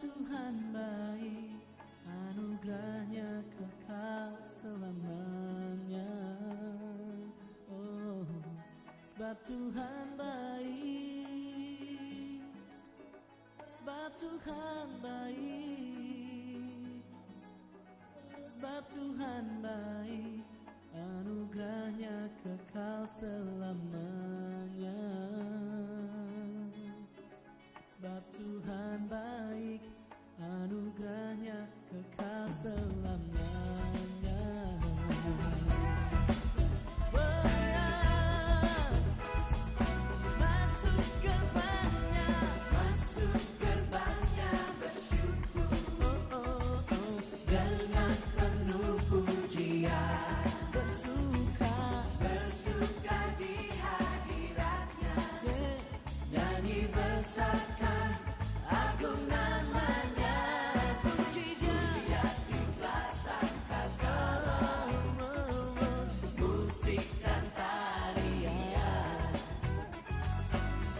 Tuhan baik, anugerahnya kekal selamanya. Oh, sebab Tuhan baik, sebab Tuhan baik, sebab Tuhan baik, anugerahnya kekal selamanya. Sebab Tuhan baik, anugerahnya kekal selamanya. Masuk gerbangnya bersyukur, dengan penuh pujian, bersuka di hadiratnya, nyanyi besarkan agung namanya, puji dia di belasan kagak, musik dan tarian,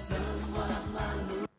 semua makhluk.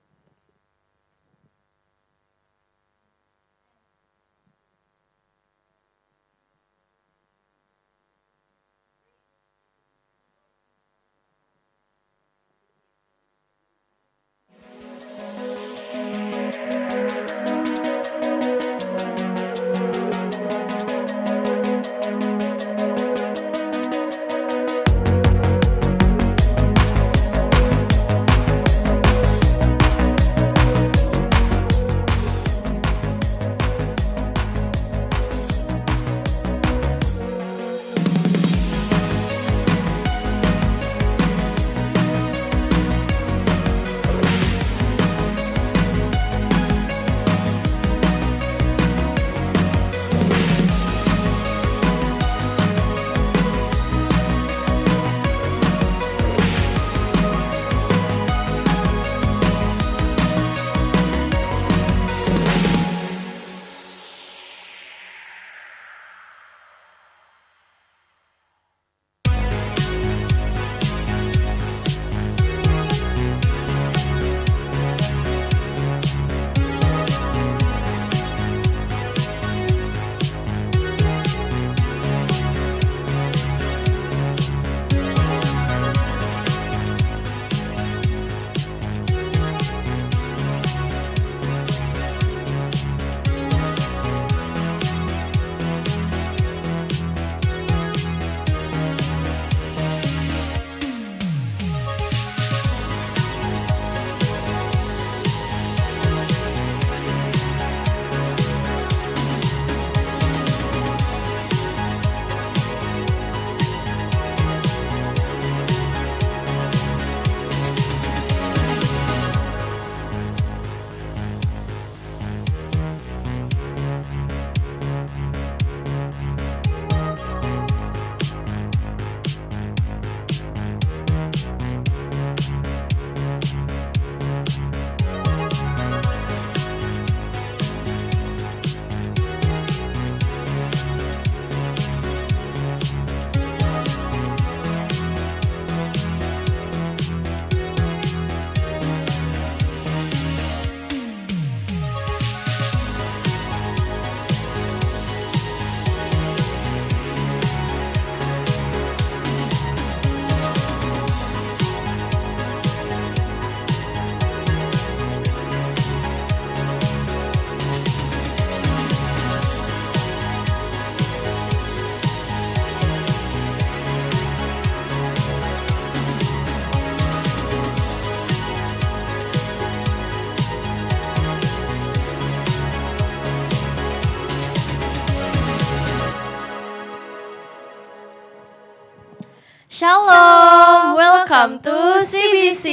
Shalom, welcome to CBC.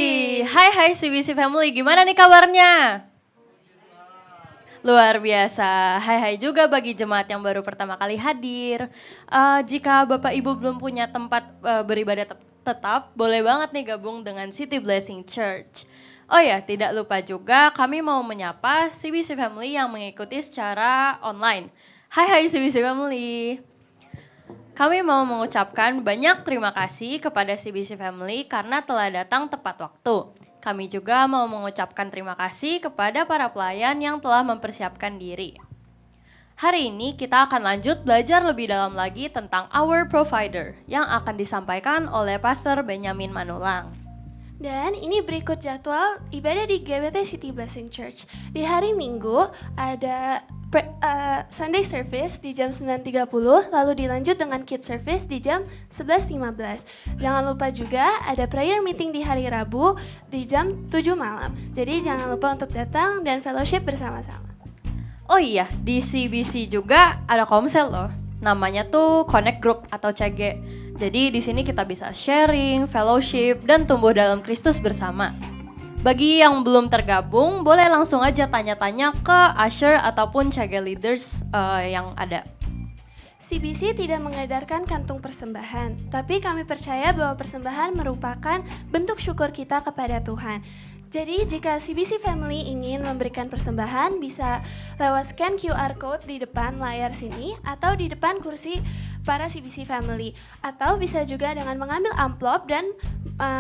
Hai CBC family, gimana nih kabarnya? Luar biasa, hai juga bagi jemaat yang baru pertama kali hadir. Jika Bapak Ibu belum punya tempat beribadah tetap, boleh banget nih gabung dengan City Blessing Church. Oh ya, tidak lupa juga kami mau menyapa CBC family yang mengikuti secara online. Hai CBC family. Kami mau mengucapkan banyak terima kasih kepada CBC Family karena telah datang tepat waktu. Kami juga mau mengucapkan terima kasih kepada para pelayan yang telah mempersiapkan diri. Hari ini kita akan lanjut belajar lebih dalam lagi tentang Our Provider yang akan disampaikan oleh Pastor Benyamin Manulang. Dan ini berikut jadwal ibadah di GBT City Blessing Church. Di hari Minggu ada Sunday service di jam 9.30, lalu dilanjut dengan Kids service di jam 11.15. Jangan lupa juga ada prayer meeting di hari Rabu di jam 7 malam. Jadi jangan lupa untuk datang dan fellowship bersama-sama. Oh iya, di CBC juga ada komsel loh. Namanya tuh Connect Group atau CG. Jadi di sini kita bisa sharing, fellowship, dan tumbuh dalam Kristus bersama. Bagi yang belum tergabung, boleh langsung aja tanya-tanya ke usher ataupun CG leaders yang ada. CBC tidak mengedarkan kantung persembahan, tapi kami percaya bahwa persembahan merupakan bentuk syukur kita kepada Tuhan. Jadi jika CBC Family ingin memberikan persembahan, bisa lewat scan QR code di depan layar sini atau di depan kursi para CBC Family. Atau bisa juga dengan mengambil amplop dan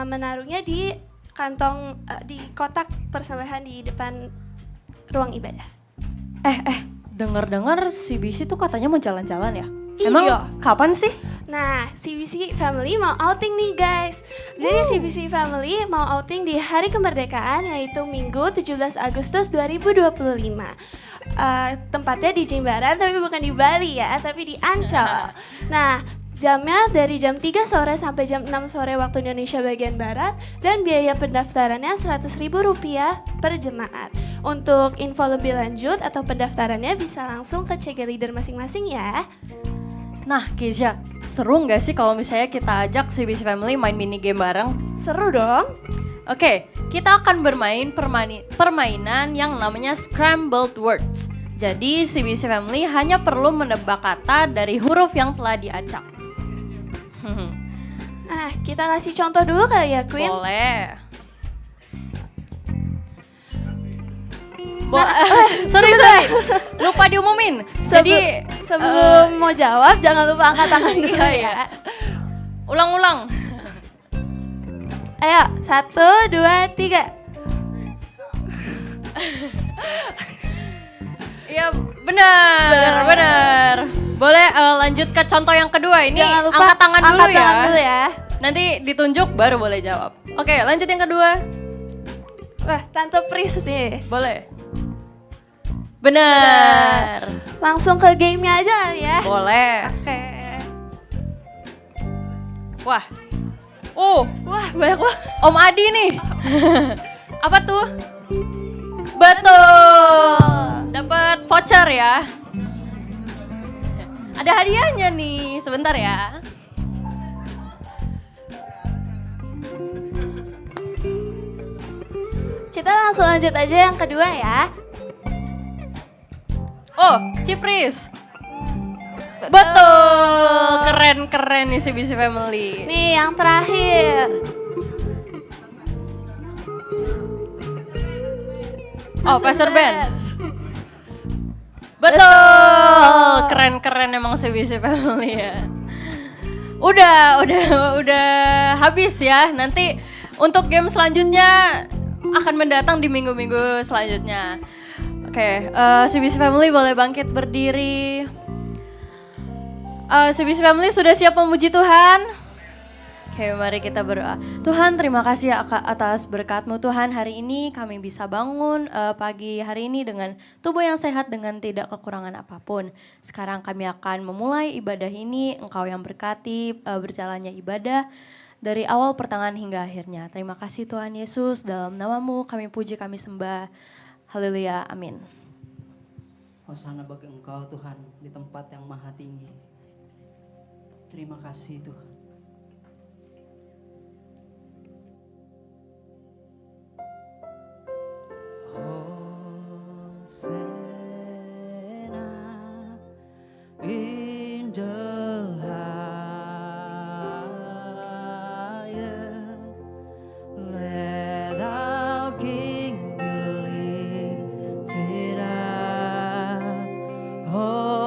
menaruhnya di kantong, di kotak persembahan di depan ruang ibadah. Dengar-dengar CBC tuh katanya mau jalan-jalan ya? Iya. Emang kapan sih? Nah, CBC Family mau outing nih guys. Jadi CBC Family mau outing di Hari Kemerdekaan, yaitu Minggu 17 Agustus 2025. Tempatnya di Jimbaran, tapi bukan di Bali ya, tapi di Ancol. Nah, jamnya dari jam 3 sore sampai jam 6 sore waktu Indonesia bagian Barat, dan biaya pendaftarannya Rp100.000 per jemaat. Untuk info lebih lanjut atau pendaftarannya bisa langsung ke CG Leader masing-masing ya. Nah, Keisha, seru nggak sih kalau misalnya kita ajak CBC Family main mini game bareng? Seru dong. Oke, kita akan bermain permainan yang namanya Scrambled Words. Jadi CBC Family hanya perlu menebak kata dari huruf yang telah diacak. Nah, kita kasih contoh dulu kali ya, Queen. Boleh. Nah, sorry, lupa diumumin. Jadi sebelum mau jawab, jangan lupa angkat tangan dulu ya. Ulang-ulang. Ayo, 1, 2, 3. Iya, benar. Boleh lanjut ke contoh yang kedua. Ini Jangan lupa angkat tangan dulu angkat tangan dulu ya. Nanti ditunjuk baru boleh jawab. Oke, lanjut yang kedua. Wah, Tante Pris nih. Boleh. Benar. Langsung ke gamenya aja kali ya. Boleh. Oke. Wah. Wah, banyak banget. Om Adi nih. Apa tuh? Betul. Dapat voucher ya. Ada hadiahnya nih. Sebentar ya. Kita langsung lanjut aja yang kedua ya. Oh, Cipris. Betul. Keren nih CBC Family. Nih yang terakhir. Oh, Pastor Ben. Betul. Keren emang CBC Family ya. Udah habis ya. Nanti untuk game selanjutnya akan mendatang di minggu-minggu selanjutnya. Oke, CBC Family boleh bangkit berdiri. CBC Family sudah siap memuji Tuhan? Oke, mari kita berdoa. Tuhan, terima kasih atas berkat-Mu Tuhan. Hari ini kami bisa bangun pagi hari ini dengan tubuh yang sehat, dengan tidak kekurangan apapun. Sekarang kami akan memulai ibadah ini. Engkau yang berkati berjalannya ibadah dari awal pertengahan hingga akhirnya. Terima kasih Tuhan Yesus, dalam nama-Mu kami puji, kami sembah. Haleluya, amin. Hosana bagi Engkau Tuhan di tempat yang maha tinggi. Terima kasih Tuhan. Hosana in the highest. Let our King be lifted up. Hosanna.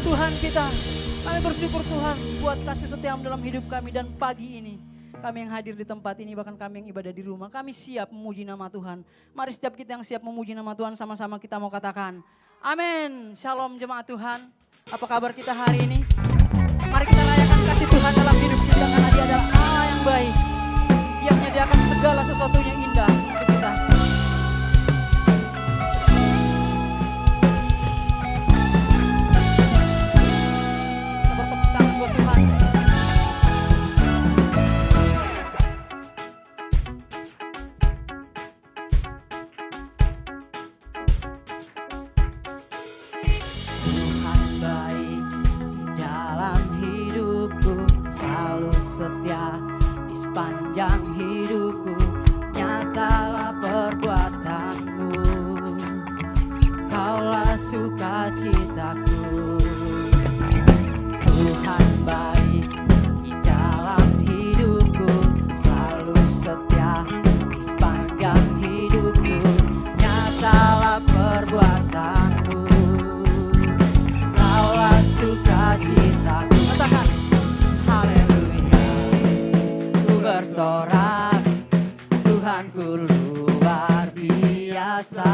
Tuhan kita. Kami bersyukur Tuhan buat kasih setiamu dalam hidup kami. Dan pagi ini kami yang hadir di tempat ini, bahkan kami yang ibadah di rumah, kami siap memuji nama Tuhan. Mari setiap kita yang siap memuji nama Tuhan, sama-sama kita mau katakan amin. Shalom jemaat Tuhan. Apa kabar kita hari ini? Mari kita rayakan kasih Tuhan dalam hidup kita, karena Dia adalah Allah yang baik. Dia menyediakan segala sesuatunya indah untuk kita. Bertepuk tangan buat Tuhan. Tuhan baik di dalam hidupku, selalu setia di sepanjang hidupku. Nyatalah perbuatanmu, Kaulah sukacitaku. Tuhan baik di dalam hidupku, selalu setia di sepanjang hidupku. Nyatalah perbuatanmu, Kaulah sukacitaku. Katakan haleluya. Ku bersorak, Tuhanku luar biasa.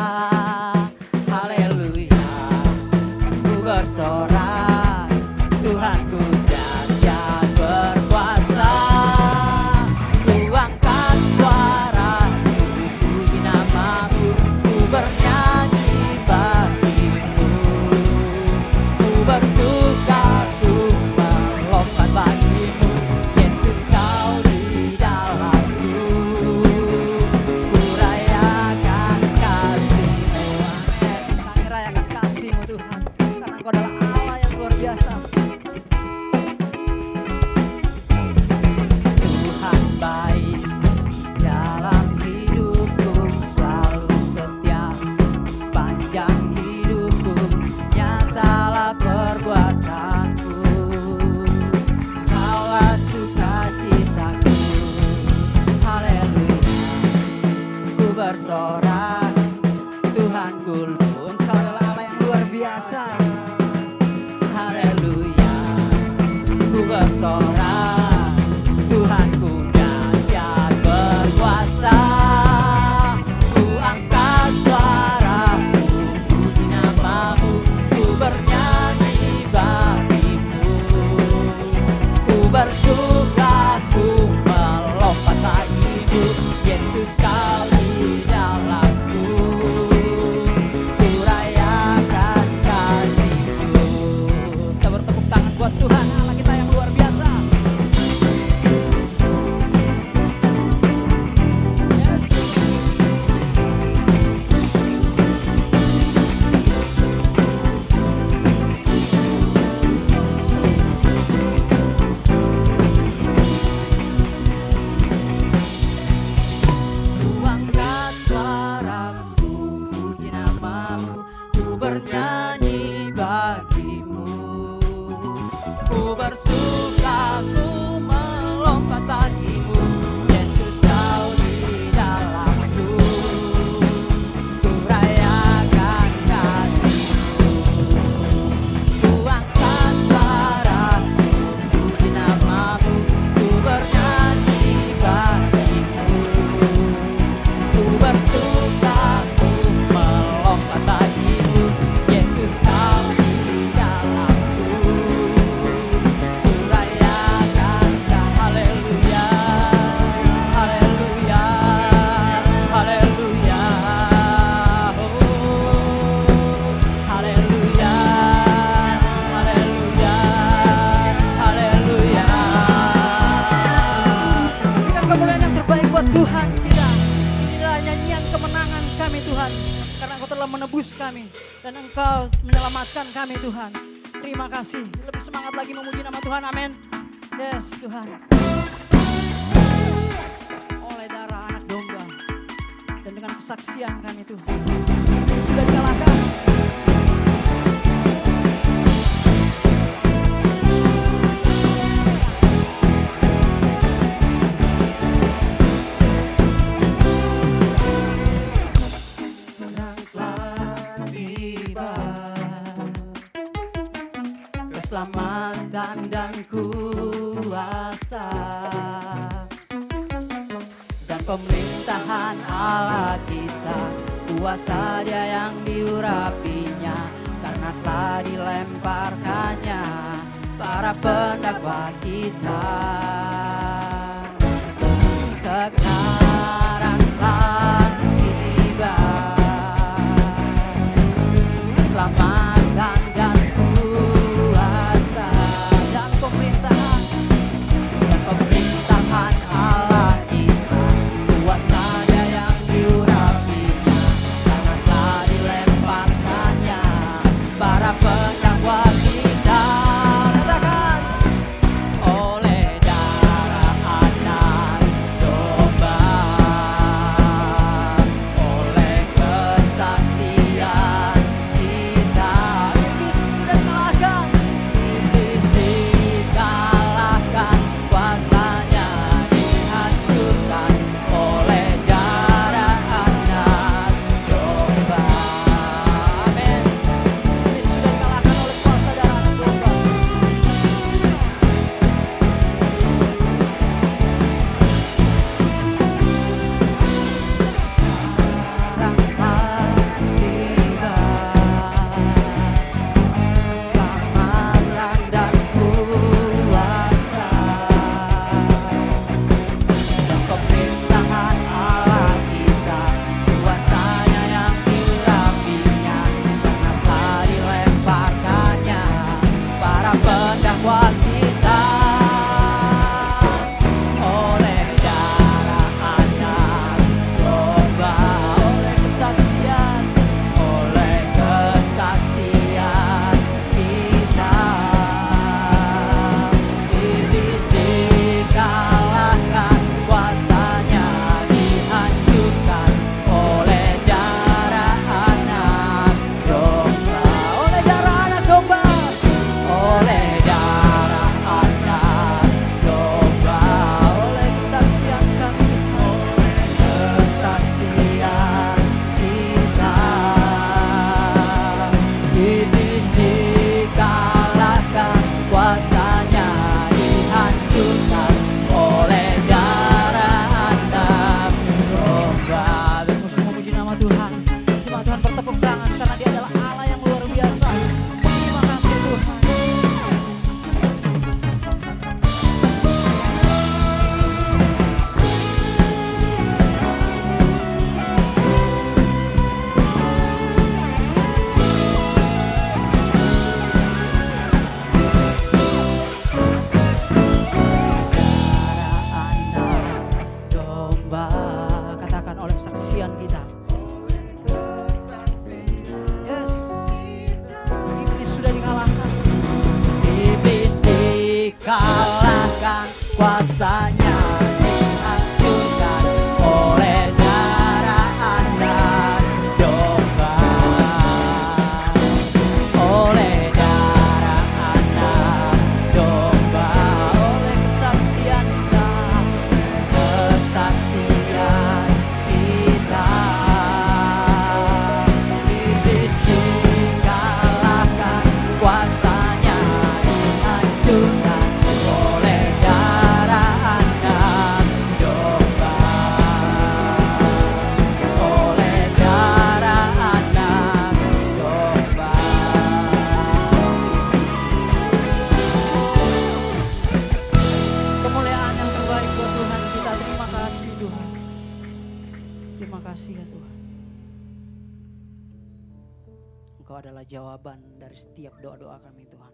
Haleluya. Ku bersorak, Tuhanku dahsyat berkuasa. Ku angkat suara, ku puji namamu, ku bernyanyi bagimu. Ku bersuka, ku melompat bagimu. Yesus kau di dalamku. Ku rayakan kasih-Mu. Amin. Kami rayakan kasih-Mu Tuhan, karena Engkau adalah Allah yang luar biasa. Tuhan baik dalam hidupku, selalu setia di sepanjang hidupku. Nyatalah perbuatanmu, Kaulah sukacitaku. Haleluya. Ku bersorak, Tuhanku, Engkau adalah Allah yang luar biasa. Haleluya. Ku bersorak, Tuhanku dahsyat berkuasa. Ku angkat suaraku, puji namamu, ku bernyanyi bagimu. Ku bersuka, ku melompat bagimu. Yesus kau di dalamku. Ku rayakan kasih-Mu. Kita bertepuk tangan buat Tuhan Allah kita yang luar biasa. Yes. Ku angkat suaraku, puji namamu, ku bernyanyi bagimu. Ku bersuka, ku melompat bagimu. Yesus kau di dalamku. Ku rayakan kasih-Mu. Ku angkat suaraku, puji namamu, ku bernyanyi bagimu. Ku bersuka, ku melompat bagimu. Yesus kau di dalamku. Ku rayakan haleluya. Haleluya. Haleluya. Oh, haleluya. Haleluya. Haleluya. Berikan kemuliaan yang terbaik buat Tuhan kita. Inilah nyanyian kemenangan kami Tuhan, karena Engkau telah menebus kami dan Engkau menyelamatkan kami Tuhan. Terima kasih. Lebih semangat lagi memuji nama Tuhan. Amin. Yes Tuhan. Oleh darah anak domba dan dengan kesaksian kami Tuhan, sudah dikalahkan. Terang telah tiba. keselamatan dan kuasa, dan pemerintahan Allah kita, kuasa Dia yang diurapinya, karena telah dilemparkannya para pendakwa kita. Sekarang telah tiba keselamatan dan kuasa, dan pemerintahan Allah kita, kuasanya yang diurapinya, karena telah dilemparkannya para pendakwa kita. Katakan, oleh darah anak domba, oleh kesaksian kita, iblis sudah dikalahkan, iblis dikalahkan, kuasanya dihancurkan oleh darah anak domba. Amin. Iblis sudah dikalahkan oleh kuasa darah anak domba. Sekarang telah tiba keselamatan dan kuasa, dan pemerintahan Allah kita, kuasanya yang diurapinya, karena telah dilemparkannya para pendakwa kita. Oleh darah anak domba, oleh kesaksian kita, iblis dikalahkan, kuasanya dihancurkan oleh darah anak domba. Oleh darah anak domba, oleh darah anak domba, oleh kesaksian kami, oleh kesaksian kita, iblis dikalahkan, kuasanya dihancurkan oleh darah anak domba. Bermusuh memuji nama Tuhan. Terima Tuhan, bertepuk tangan karena Dia adalah Allah yang luar biasa. Terima kasih Tuhan. Darah anak domba, katakan, oleh kesaksian kita. Yes, iblis sudah dikalahkan, iblis dikalahkan, kuasanya dihancurkan oleh darah anak domba, oleh darah anak domba, oleh kesaksian kita, iblis dikalahkan, kuasanya dihancurkan oleh darah anak domba, oleh darah anak domba. Kemuliaan yang terbaik buat Tuhan kita. Terima kasih Tuhan. Terima kasih ya Tuhan. Engkau adalah jawaban dari setiap doa-doa kami Tuhan.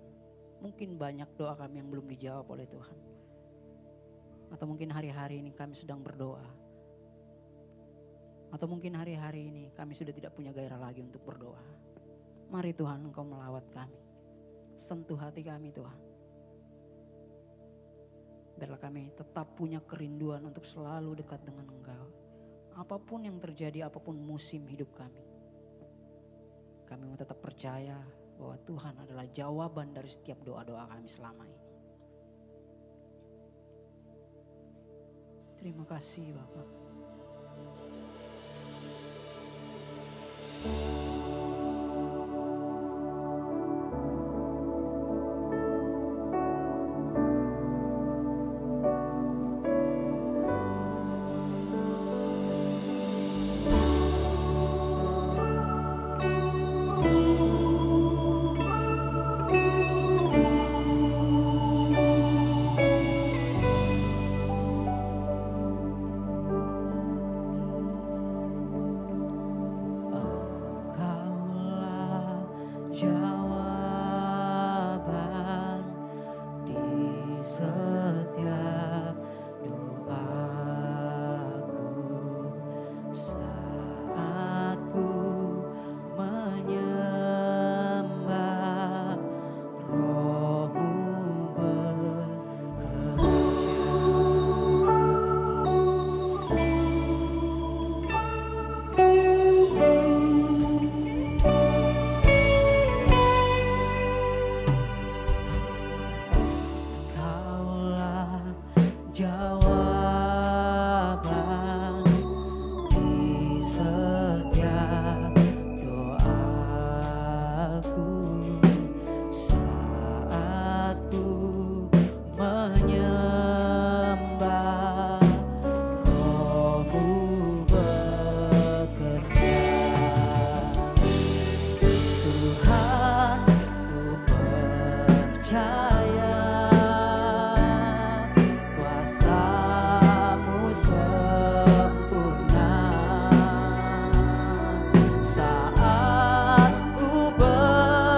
Mungkin banyak doa kami yang belum dijawab oleh Tuhan. Atau mungkin hari-hari ini kami sedang berdoa. Atau mungkin hari-hari ini kami sudah tidak punya gairah lagi untuk berdoa. Mari Tuhan, Engkau melawat kami. Sentuh hati kami Tuhan. Biarlah kami tetap punya kerinduan untuk selalu dekat dengan Engkau. Apapun yang terjadi, apapun musim hidup kami. Kami mau tetap percaya bahwa Tuhan adalah jawaban dari setiap doa-doa kami selama ini. Terima kasih Bapak. jawaban di setiap doaku saat ku menyembah Roh-Mu Kaulah jawaban di setiap doaku saat ku menyembah Roh-Mu bekerja. Tuhan, ku percaya kuasa-Mu sempurna saat ku berdoa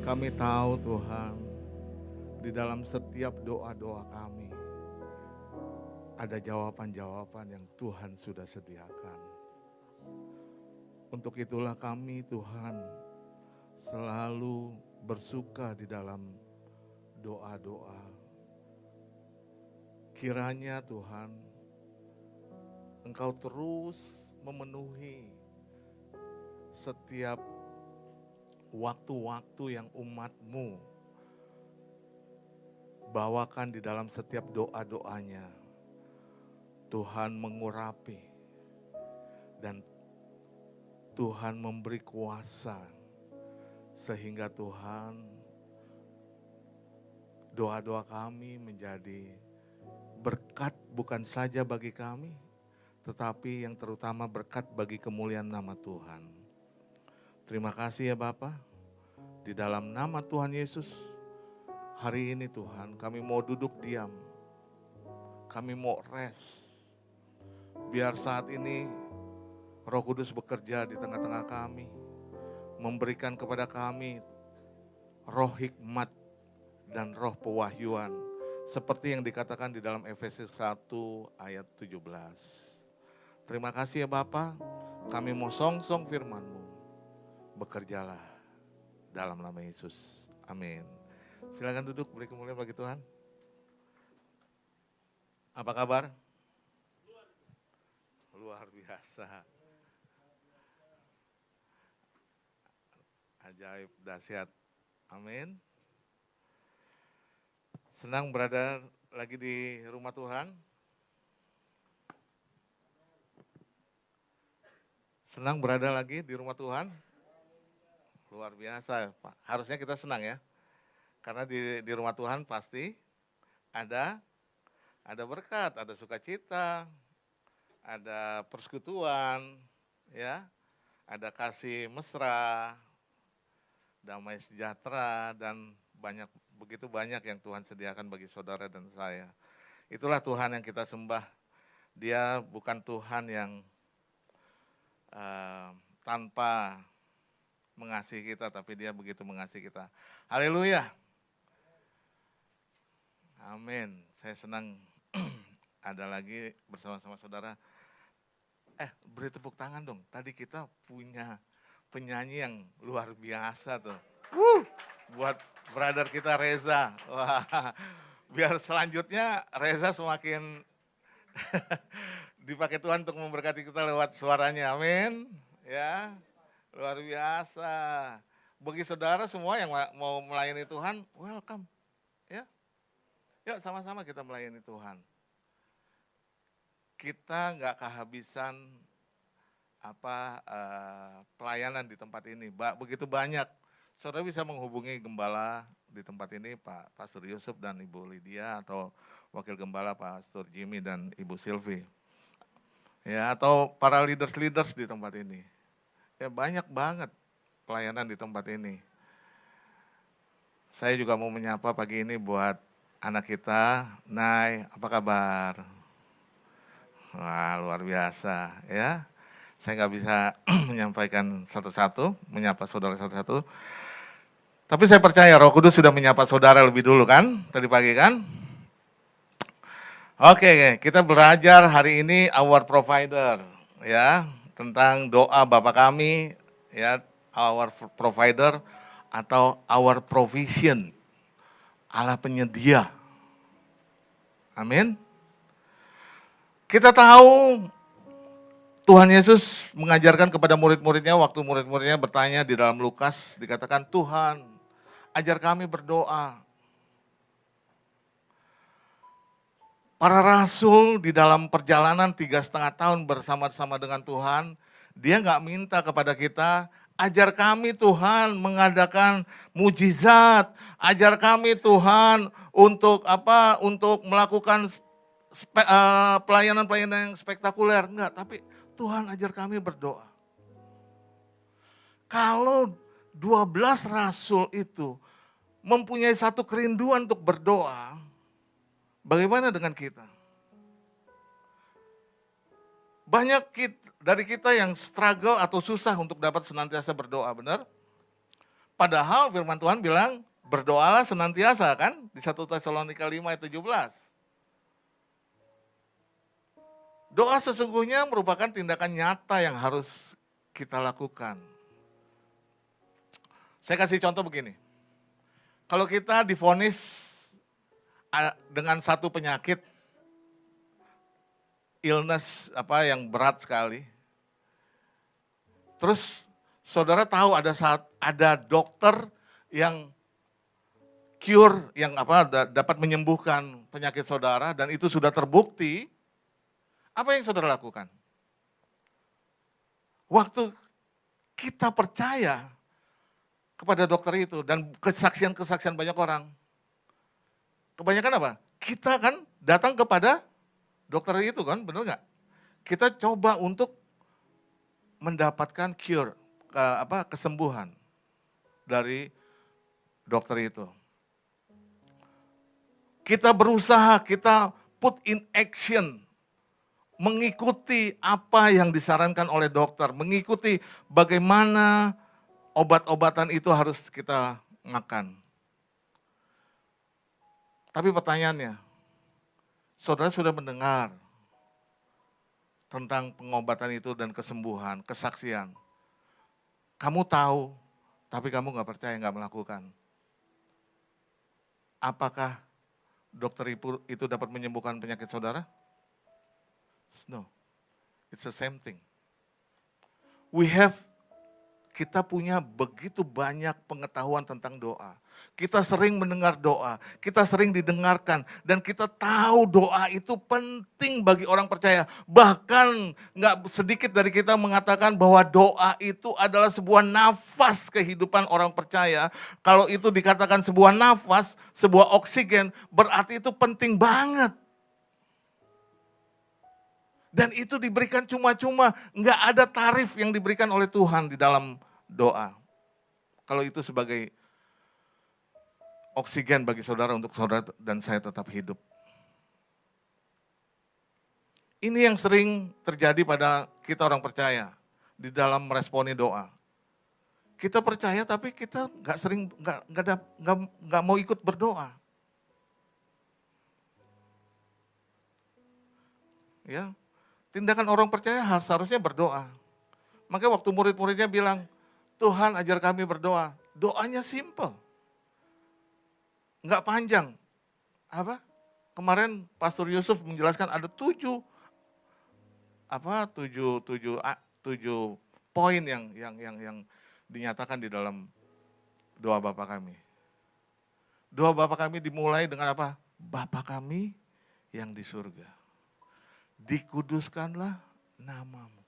Kami tahu Tuhan, di dalam setiap doa-doa kami, ada jawaban-jawaban yang Tuhan sudah sediakan. Untuk itulah kami Tuhan selalu bersuka di dalam doa-doa. Kiranya Tuhan, Engkau terus memenuhi setiap waktu-waktu yang umat-Mu bawakan di dalam setiap doa-doanya. Tuhan mengurapi dan Tuhan memberi kuasa sehingga Tuhan doa-doa kami menjadi berkat bukan saja bagi kami, tetapi yang terutama berkat bagi kemuliaan nama Tuhan. Terima kasih ya Bapa. Di dalam nama Tuhan Yesus, hari ini Tuhan kami mau duduk diam. Kami mau rest. Biar saat ini Roh Kudus bekerja di tengah-tengah kami. Memberikan kepada kami roh hikmat dan roh pewahyuan. Seperti yang dikatakan di dalam Efesus 1 ayat 17. Terima kasih ya Bapa, kami mau song-song firman-Mu. Bekerjalah dalam nama Yesus. Amin. Silakan duduk, beri kemuliaan bagi Tuhan. Apa kabar? Luar biasa. Ajaib, dahsyat. Amin. Senang berada lagi di rumah Tuhan. Senang berada lagi di rumah Tuhan. Luar biasa, Pak. Harusnya kita senang ya. Karena di rumah Tuhan pasti ada berkat, ada sukacita, ada persekutuan, ya. Ada kasih mesra, damai sejahtera, dan begitu banyak yang Tuhan sediakan bagi saudara dan saya. Itulah Tuhan yang kita sembah. Dia bukan Tuhan yang tanpa mengasihi kita, tapi Dia begitu mengasihi kita. Haleluya. Amin. Saya senang ada lagi bersama-sama saudara. Beri tepuk tangan dong. Tadi kita punya penyanyi yang luar biasa tuh. Buat brother kita Reza. Wah, biar selanjutnya Reza semakin dipakai Tuhan untuk memberkati kita lewat suaranya. Amin. Ya, luar biasa. Bagi saudara semua yang mau melayani Tuhan, welcome. Ya, yuk sama-sama kita melayani Tuhan. Kita nggak kehabisan pelayanan di tempat ini. Begitu banyak. Saudara bisa menghubungi gembala di tempat ini, Pak Pastor Yusuf dan Ibu Lydia, atau Wakil Gembala Pastor Jimmy dan Ibu Sylvie. Ya, atau para leaders-leaders di tempat ini. Ya, banyak banget pelayanan di tempat ini. Saya juga mau menyapa pagi ini buat anak kita, Nay, apa kabar? Wah, luar biasa ya. Saya nggak bisa menyampaikan satu-satu, menyapa saudara satu-satu. Tapi saya percaya Roh Kudus sudah menyapa saudara lebih dulu kan, tadi pagi kan? Oke, kita belajar hari ini Our Provider, ya, tentang doa Bapa kami, ya, Our Provider atau Our Provision, Allah penyedia. Amin. Kita tahu Tuhan Yesus mengajarkan kepada murid-muridnya, waktu murid-muridnya bertanya di dalam Lukas, dikatakan, Tuhan, ajar kami berdoa. Para rasul di dalam perjalanan 3,5 tahun bersama-sama dengan Tuhan, dia nggak minta kepada kita, ajar kami Tuhan mengadakan mujizat, ajar kami Tuhan untuk melakukan pelayanan-pelayanan yang spektakuler. Enggak, tapi Tuhan ajar kami berdoa. Kalau 12 rasul itu mempunyai satu kerinduan untuk berdoa, bagaimana dengan kita? Banyak dari kita yang struggle atau susah untuk dapat senantiasa berdoa, benar? Padahal firman Tuhan bilang, berdoalah senantiasa kan? Di 1 Tesalonika 5 ayat 17. Doa sesungguhnya merupakan tindakan nyata yang harus kita lakukan. Saya kasih contoh begini. Kalau kita divonis dengan satu penyakit, illness yang berat sekali. Terus saudara tahu ada dokter yang cure, yang dapat menyembuhkan penyakit saudara dan itu sudah terbukti. Apa yang saudara lakukan? Waktu kita percaya kepada dokter itu dan kesaksian-kesaksian banyak orang. Kebanyakan apa? Kita kan datang kepada dokter itu kan, benar nggak? Kita coba untuk mendapatkan cure, kesembuhan dari dokter itu. Kita berusaha, kita put in action, mengikuti apa yang disarankan oleh dokter, mengikuti bagaimana obat-obatan itu harus kita makan. Tapi pertanyaannya, saudara sudah mendengar tentang pengobatan itu dan kesembuhan, kesaksian. Kamu tahu, tapi kamu nggak percaya, nggak melakukan. Apakah dokter itu dapat menyembuhkan penyakit saudara? No, it's the same thing. Kita punya begitu banyak pengetahuan tentang doa. Kita sering mendengar doa, kita sering didengarkan, dan kita tahu doa itu penting bagi orang percaya. Bahkan nggak sedikit dari kita mengatakan bahwa doa itu adalah sebuah nafas kehidupan orang percaya. Kalau itu dikatakan sebuah nafas, sebuah oksigen, berarti itu penting banget. Dan itu diberikan cuma-cuma, nggak ada tarif yang diberikan oleh Tuhan di dalam doa. Kalau itu sebagai oksigen bagi saudara untuk saudara dan saya tetap hidup. Ini yang sering terjadi pada kita orang percaya di dalam meresponi doa. Kita percaya tapi kita nggak mau ikut berdoa. Ya, tindakan orang percaya seharusnya berdoa. Makanya waktu murid-muridnya bilang, Tuhan ajar kami berdoa. Doanya simple. Enggak panjang. Kemarin Pastor Yusuf menjelaskan ada 7 poin yang dinyatakan di dalam doa Bapa kami. Doa Bapa kami dimulai dengan apa? Bapa kami yang di surga. Dikuduskanlah namamu.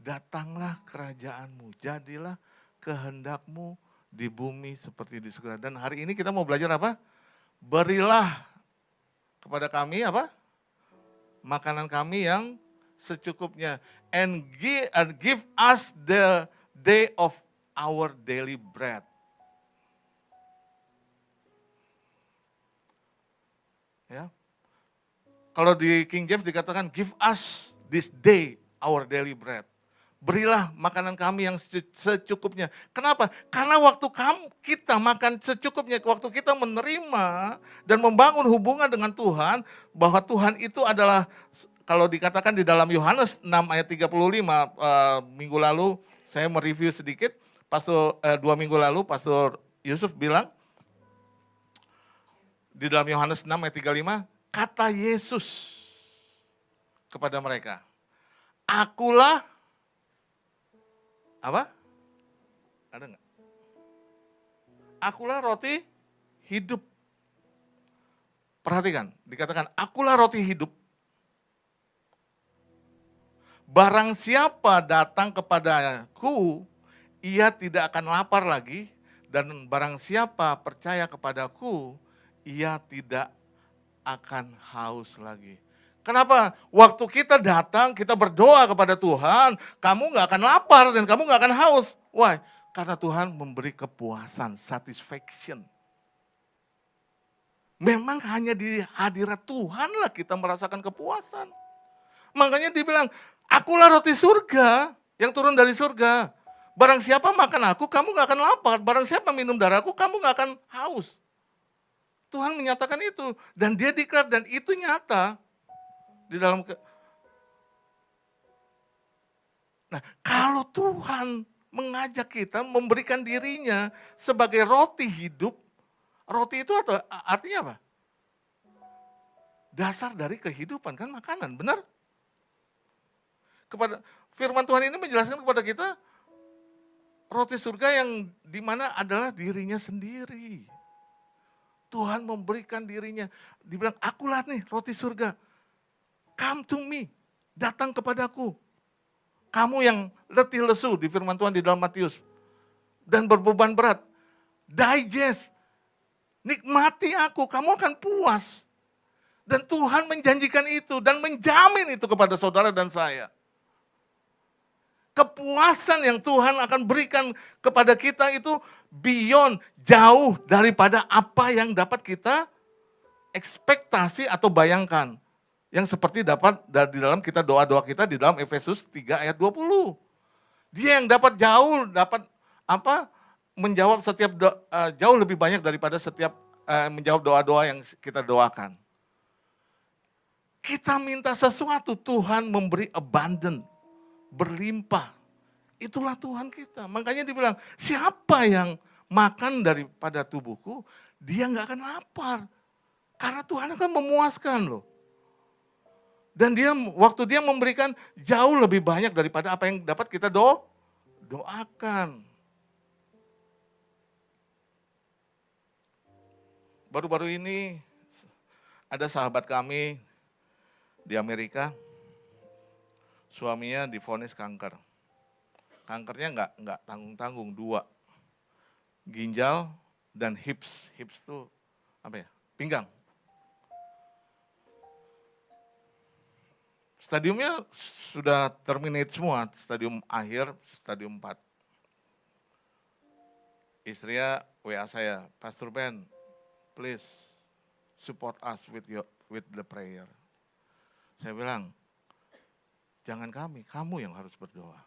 Datanglah kerajaanmu, jadilah kehendakmu di bumi seperti di surga. Dan hari ini kita mau belajar apa? Berilah kepada kami apa? Makanan kami yang secukupnya. And give us the day of our daily bread. Ya. Kalau di King James dikatakan, give us this day our daily bread. Berilah makanan kami yang secukupnya. Kenapa? Karena waktu kita makan secukupnya, waktu kita menerima dan membangun hubungan dengan Tuhan, bahwa Tuhan itu adalah, kalau dikatakan di dalam Yohanes 6 ayat 35, minggu lalu saya mereview sedikit, 2 minggu lalu Pastor Yusuf bilang, di dalam Yohanes 6 ayat 35, kata Yesus kepada mereka, akulah apa? Ada enggak? Akulah roti hidup. Perhatikan, dikatakan akulah roti hidup. Barang siapa datang kepadaku, ia tidak akan lapar lagi. Dan barang siapa percaya kepadaku, ia tidak akan haus lagi. Kenapa? Waktu kita datang, kita berdoa kepada Tuhan, kamu gak akan lapar dan kamu gak akan haus. Why? Karena Tuhan memberi kepuasan, satisfaction. Memang hanya di hadirat Tuhanlah kita merasakan kepuasan. Makanya dibilang, akulah roti surga yang turun dari surga. Barang siapa makan aku, kamu gak akan lapar. Barang siapa minum darahku, kamu gak akan haus. Tuhan menyatakan itu. Dan dia declare, dan itu nyata. Di dalam Nah, kalau Tuhan mengajak kita memberikan dirinya sebagai roti hidup, roti itu artinya apa? Dasar dari kehidupan, kan makanan, benar? Firman Tuhan ini menjelaskan kepada kita roti surga yang dimana adalah dirinya sendiri. Tuhan memberikan dirinya, dibilang akulah nih roti surga. Come to me, datang kepadaku. Kamu yang letih lesu di firman Tuhan di dalam Matius. Dan berbeban berat. Digest. Nikmati aku, kamu akan puas. Dan Tuhan menjanjikan itu dan menjamin itu kepada saudara dan saya. Kepuasan yang Tuhan akan berikan kepada kita itu beyond, jauh daripada apa yang dapat kita ekspektasi atau bayangkan. Yang seperti dapat di dalam kita doa-doa kita di dalam Efesus 3 ayat 20. Dia yang dapat jauh, menjawab setiap jauh lebih banyak daripada setiap menjawab doa-doa yang kita doakan. Kita minta sesuatu, Tuhan memberi abundant, berlimpah. Itulah Tuhan kita. Makanya dibilang, siapa yang makan daripada tubuhku, dia nggak akan lapar. Karena Tuhan akan memuaskan loh. Dan waktu dia memberikan jauh lebih banyak daripada apa yang dapat kita doakan. Baru-baru ini ada sahabat kami di Amerika, suaminya divonis kanker. Kankernya nggak tanggung-tanggung, 2. Ginjal dan hips. Hips itu apa ya? Pinggang. Stadiumnya sudah terminate semua, stadium akhir, stadium 4. Istrinya WA saya, Pastor Ben, please support us with the prayer. Saya bilang, jangan kami, kamu yang harus berdoa.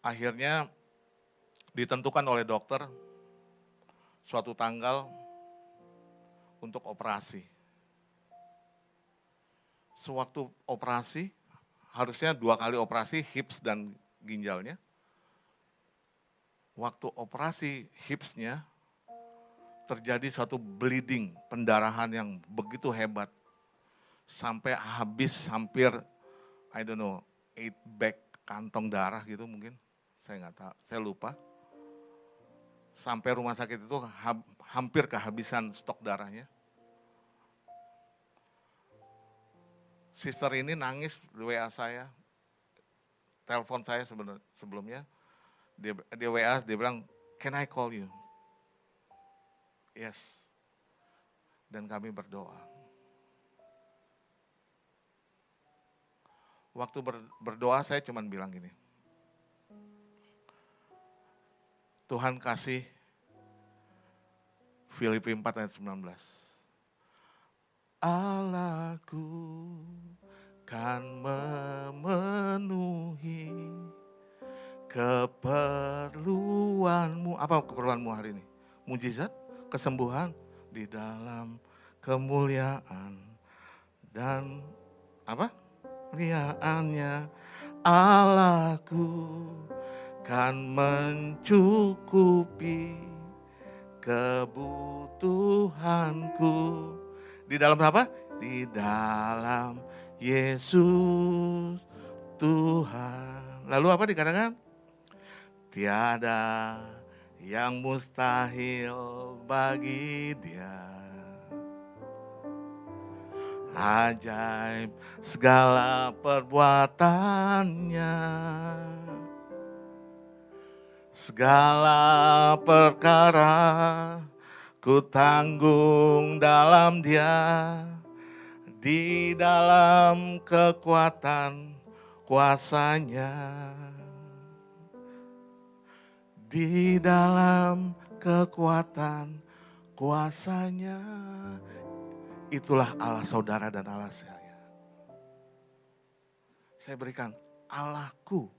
Akhirnya ditentukan oleh dokter suatu tanggal untuk operasi. Sewaktu operasi, harusnya 2 kali operasi hips dan ginjalnya. Waktu operasi hipsnya, terjadi suatu bleeding, pendarahan yang begitu hebat. Sampai habis hampir, 8 bag kantong darah gitu mungkin. Saya nggak tahu, saya lupa. Sampai rumah sakit itu hampir kehabisan stok darahnya. Sister ini nangis di WA saya, telepon saya sebelumnya, dia WA, dia bilang, can I call you? Yes. Dan kami berdoa. Waktu berdoa saya cuma bilang gini, Tuhan kasih Filipi 4 ayat 19. Allahku kan memenuhi keperluanmu. Apa keperluanmu hari ini? Mujizat, kesembuhan di dalam kemuliaan dan apa? Kemuliaannya. Allahku kan mencukupi kebutuhanku. Di dalam apa? Di dalam Yesus Tuhan. Lalu apa dikatakan? Tiada yang mustahil bagi Dia. Ajaib segala perbuatannya. Segala perkara ku tanggung dalam Dia, di dalam kekuatan kuasa-Nya. Di dalam kekuatan kuasa-Nya. Itulah Allah saudara dan Allah saya. saya berikan Allahku,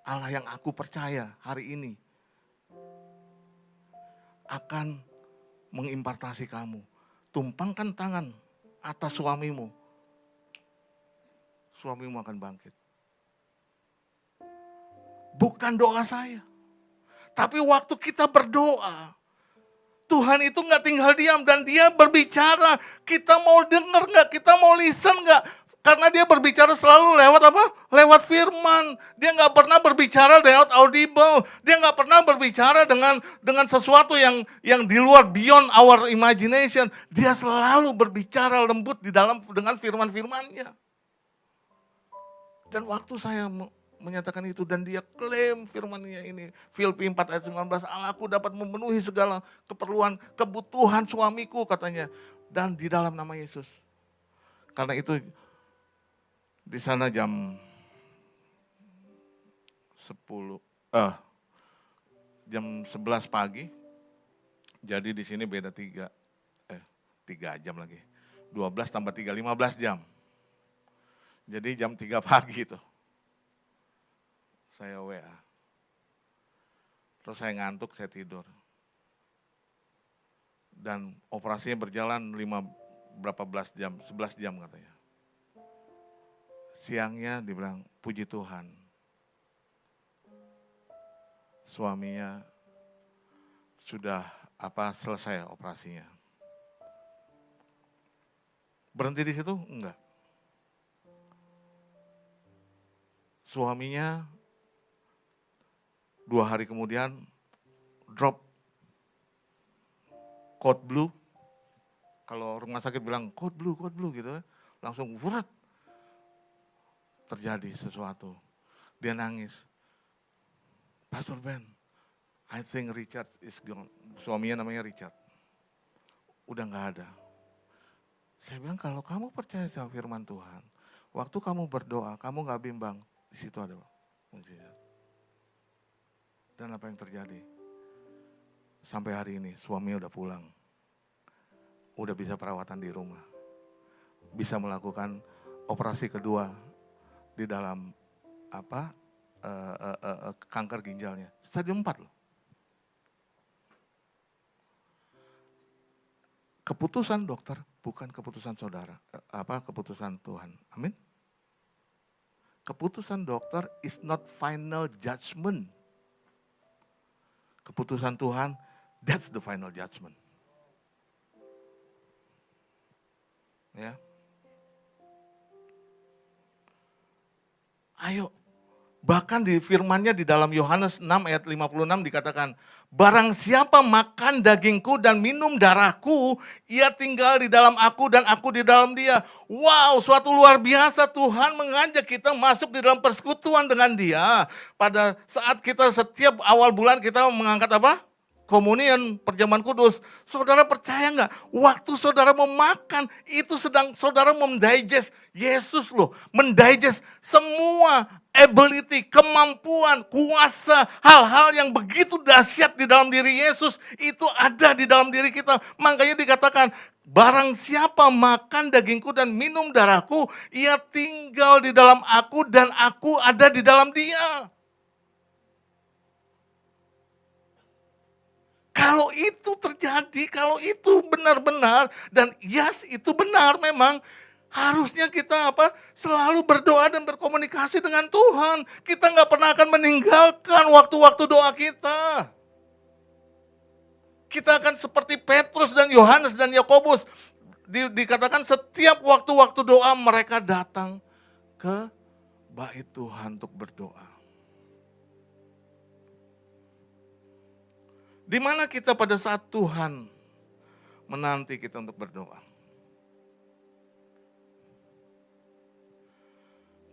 Allah yang aku percaya hari ini akan mengimpartasi kamu. Tumpangkan tangan atas suamimu, suamimu akan bangkit. Bukan doa saya, tapi waktu kita berdoa, Tuhan itu nggak tinggal diam dan dia berbicara. Kita mau dengar nggak? Kita mau listen nggak? Karena dia berbicara selalu lewat apa? Lewat firman. Dia nggak pernah berbicara lewat audible. Dia nggak pernah berbicara dengan sesuatu yang di luar, beyond our imagination. Dia selalu berbicara lembut di dalam dengan firman-firmannya. Dan waktu saya menyatakan itu dan dia klaim firman-Nya ini, Filipi 4 ayat 19, Allahku dapat memenuhi segala keperluan, kebutuhan suamiku katanya, dan di dalam nama Yesus. Karena itu di sana jam 11 pagi, jadi di sini beda 3 jam lagi, 12 tambah 3, 15 jam. Jadi jam 3 pagi itu saya WA. Terus saya ngantuk, saya tidur. Dan operasinya berjalan berapa belas jam, 11 jam katanya. Siangnya dibilang, puji Tuhan. Suaminya sudah selesai operasinya. Berhenti di situ? Enggak. Suaminya 2 hari kemudian drop code blue. Kalau rumah sakit bilang code blue gitu, langsung wuret. Terjadi sesuatu. Dia nangis. Pastor Ben, I think Richard is gone. Suaminya namanya Richard. Udah gak ada. Saya bilang kalau kamu percaya sama firman Tuhan, waktu kamu berdoa, kamu gak bimbang, di situ ada mujizat. Dan apa yang terjadi? Sampai hari ini suaminya udah pulang. Udah bisa perawatan di rumah. Bisa melakukan operasi kedua di dalam kanker ginjalnya. Stadium 4 loh. Keputusan dokter bukan keputusan saudara, keputusan Tuhan. Amin. Keputusan dokter is not final judgment. Keputusan Tuhan, that's the final judgment. Ya. Ayo, bahkan di firman-Nya di dalam Yohanes 6 ayat 56 dikatakan, barang siapa makan dagingku dan minum darahku, ia tinggal di dalam aku dan aku di dalam dia. Wow, suatu luar biasa, Tuhan mengajak kita masuk di dalam persekutuan dengan dia. Pada saat kita setiap awal bulan kita mengangkat Komunion, perjamuan kudus. Saudara percaya nggak? Waktu saudara memakan, itu sedang saudara mendigest Yesus loh. Mendigest semua ability, kemampuan, kuasa, hal-hal yang begitu dahsyat di dalam diri Yesus, itu ada di dalam diri kita. Makanya dikatakan, barang siapa makan dagingku dan minum darahku, ia tinggal di dalam aku dan aku ada di dalam dia. Kalau itu terjadi, kalau itu benar-benar, dan yes itu benar memang, harusnya kita selalu berdoa dan berkomunikasi dengan Tuhan. Kita nggak pernah akan meninggalkan waktu-waktu doa kita. Kita akan seperti Petrus dan Yohanes dan Yakobus. Dikatakan setiap waktu-waktu doa mereka datang ke bait Tuhan untuk berdoa. Di mana kita pada saat Tuhan menanti kita untuk berdoa?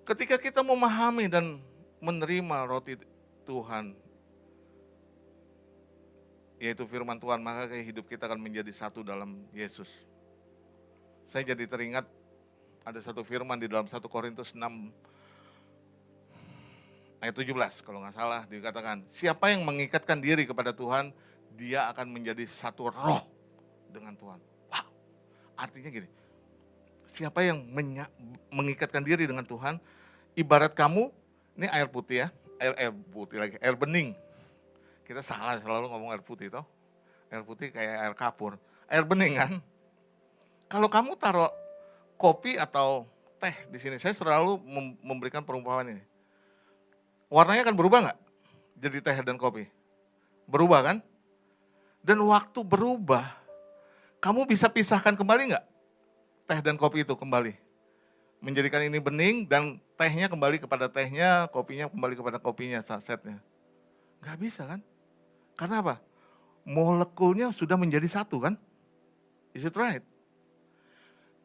Ketika kita memahami dan menerima roti Tuhan, yaitu firman Tuhan, maka hidup kita akan menjadi satu dalam Yesus. Saya jadi teringat ada satu firman di dalam 1 Korintus 6 ayat 17 kalau nggak salah, dikatakan, siapa yang mengikatkan diri kepada Tuhan, dia akan menjadi satu roh dengan Tuhan. Wow, artinya gini, siapa yang mengikatkan diri dengan Tuhan, ibarat kamu, ini air putih ya, air putih lagi, air bening. Kita salah selalu ngomong air putih toh. Air putih kayak air kapur. Air bening kan? Kalau kamu taruh kopi atau teh di sini, saya selalu memberikan perumpamaan ini. Warnanya akan berubah nggak? Jadi teh dan kopi. Berubah kan? Dan waktu berubah, kamu bisa pisahkan kembali nggak? Teh dan kopi itu kembali. Menjadikan ini bening dan tehnya kembali kepada tehnya, kopinya kembali kepada kopinya, sasetnya. Nggak bisa kan? Karena apa? Molekulnya sudah menjadi satu kan? Is it right?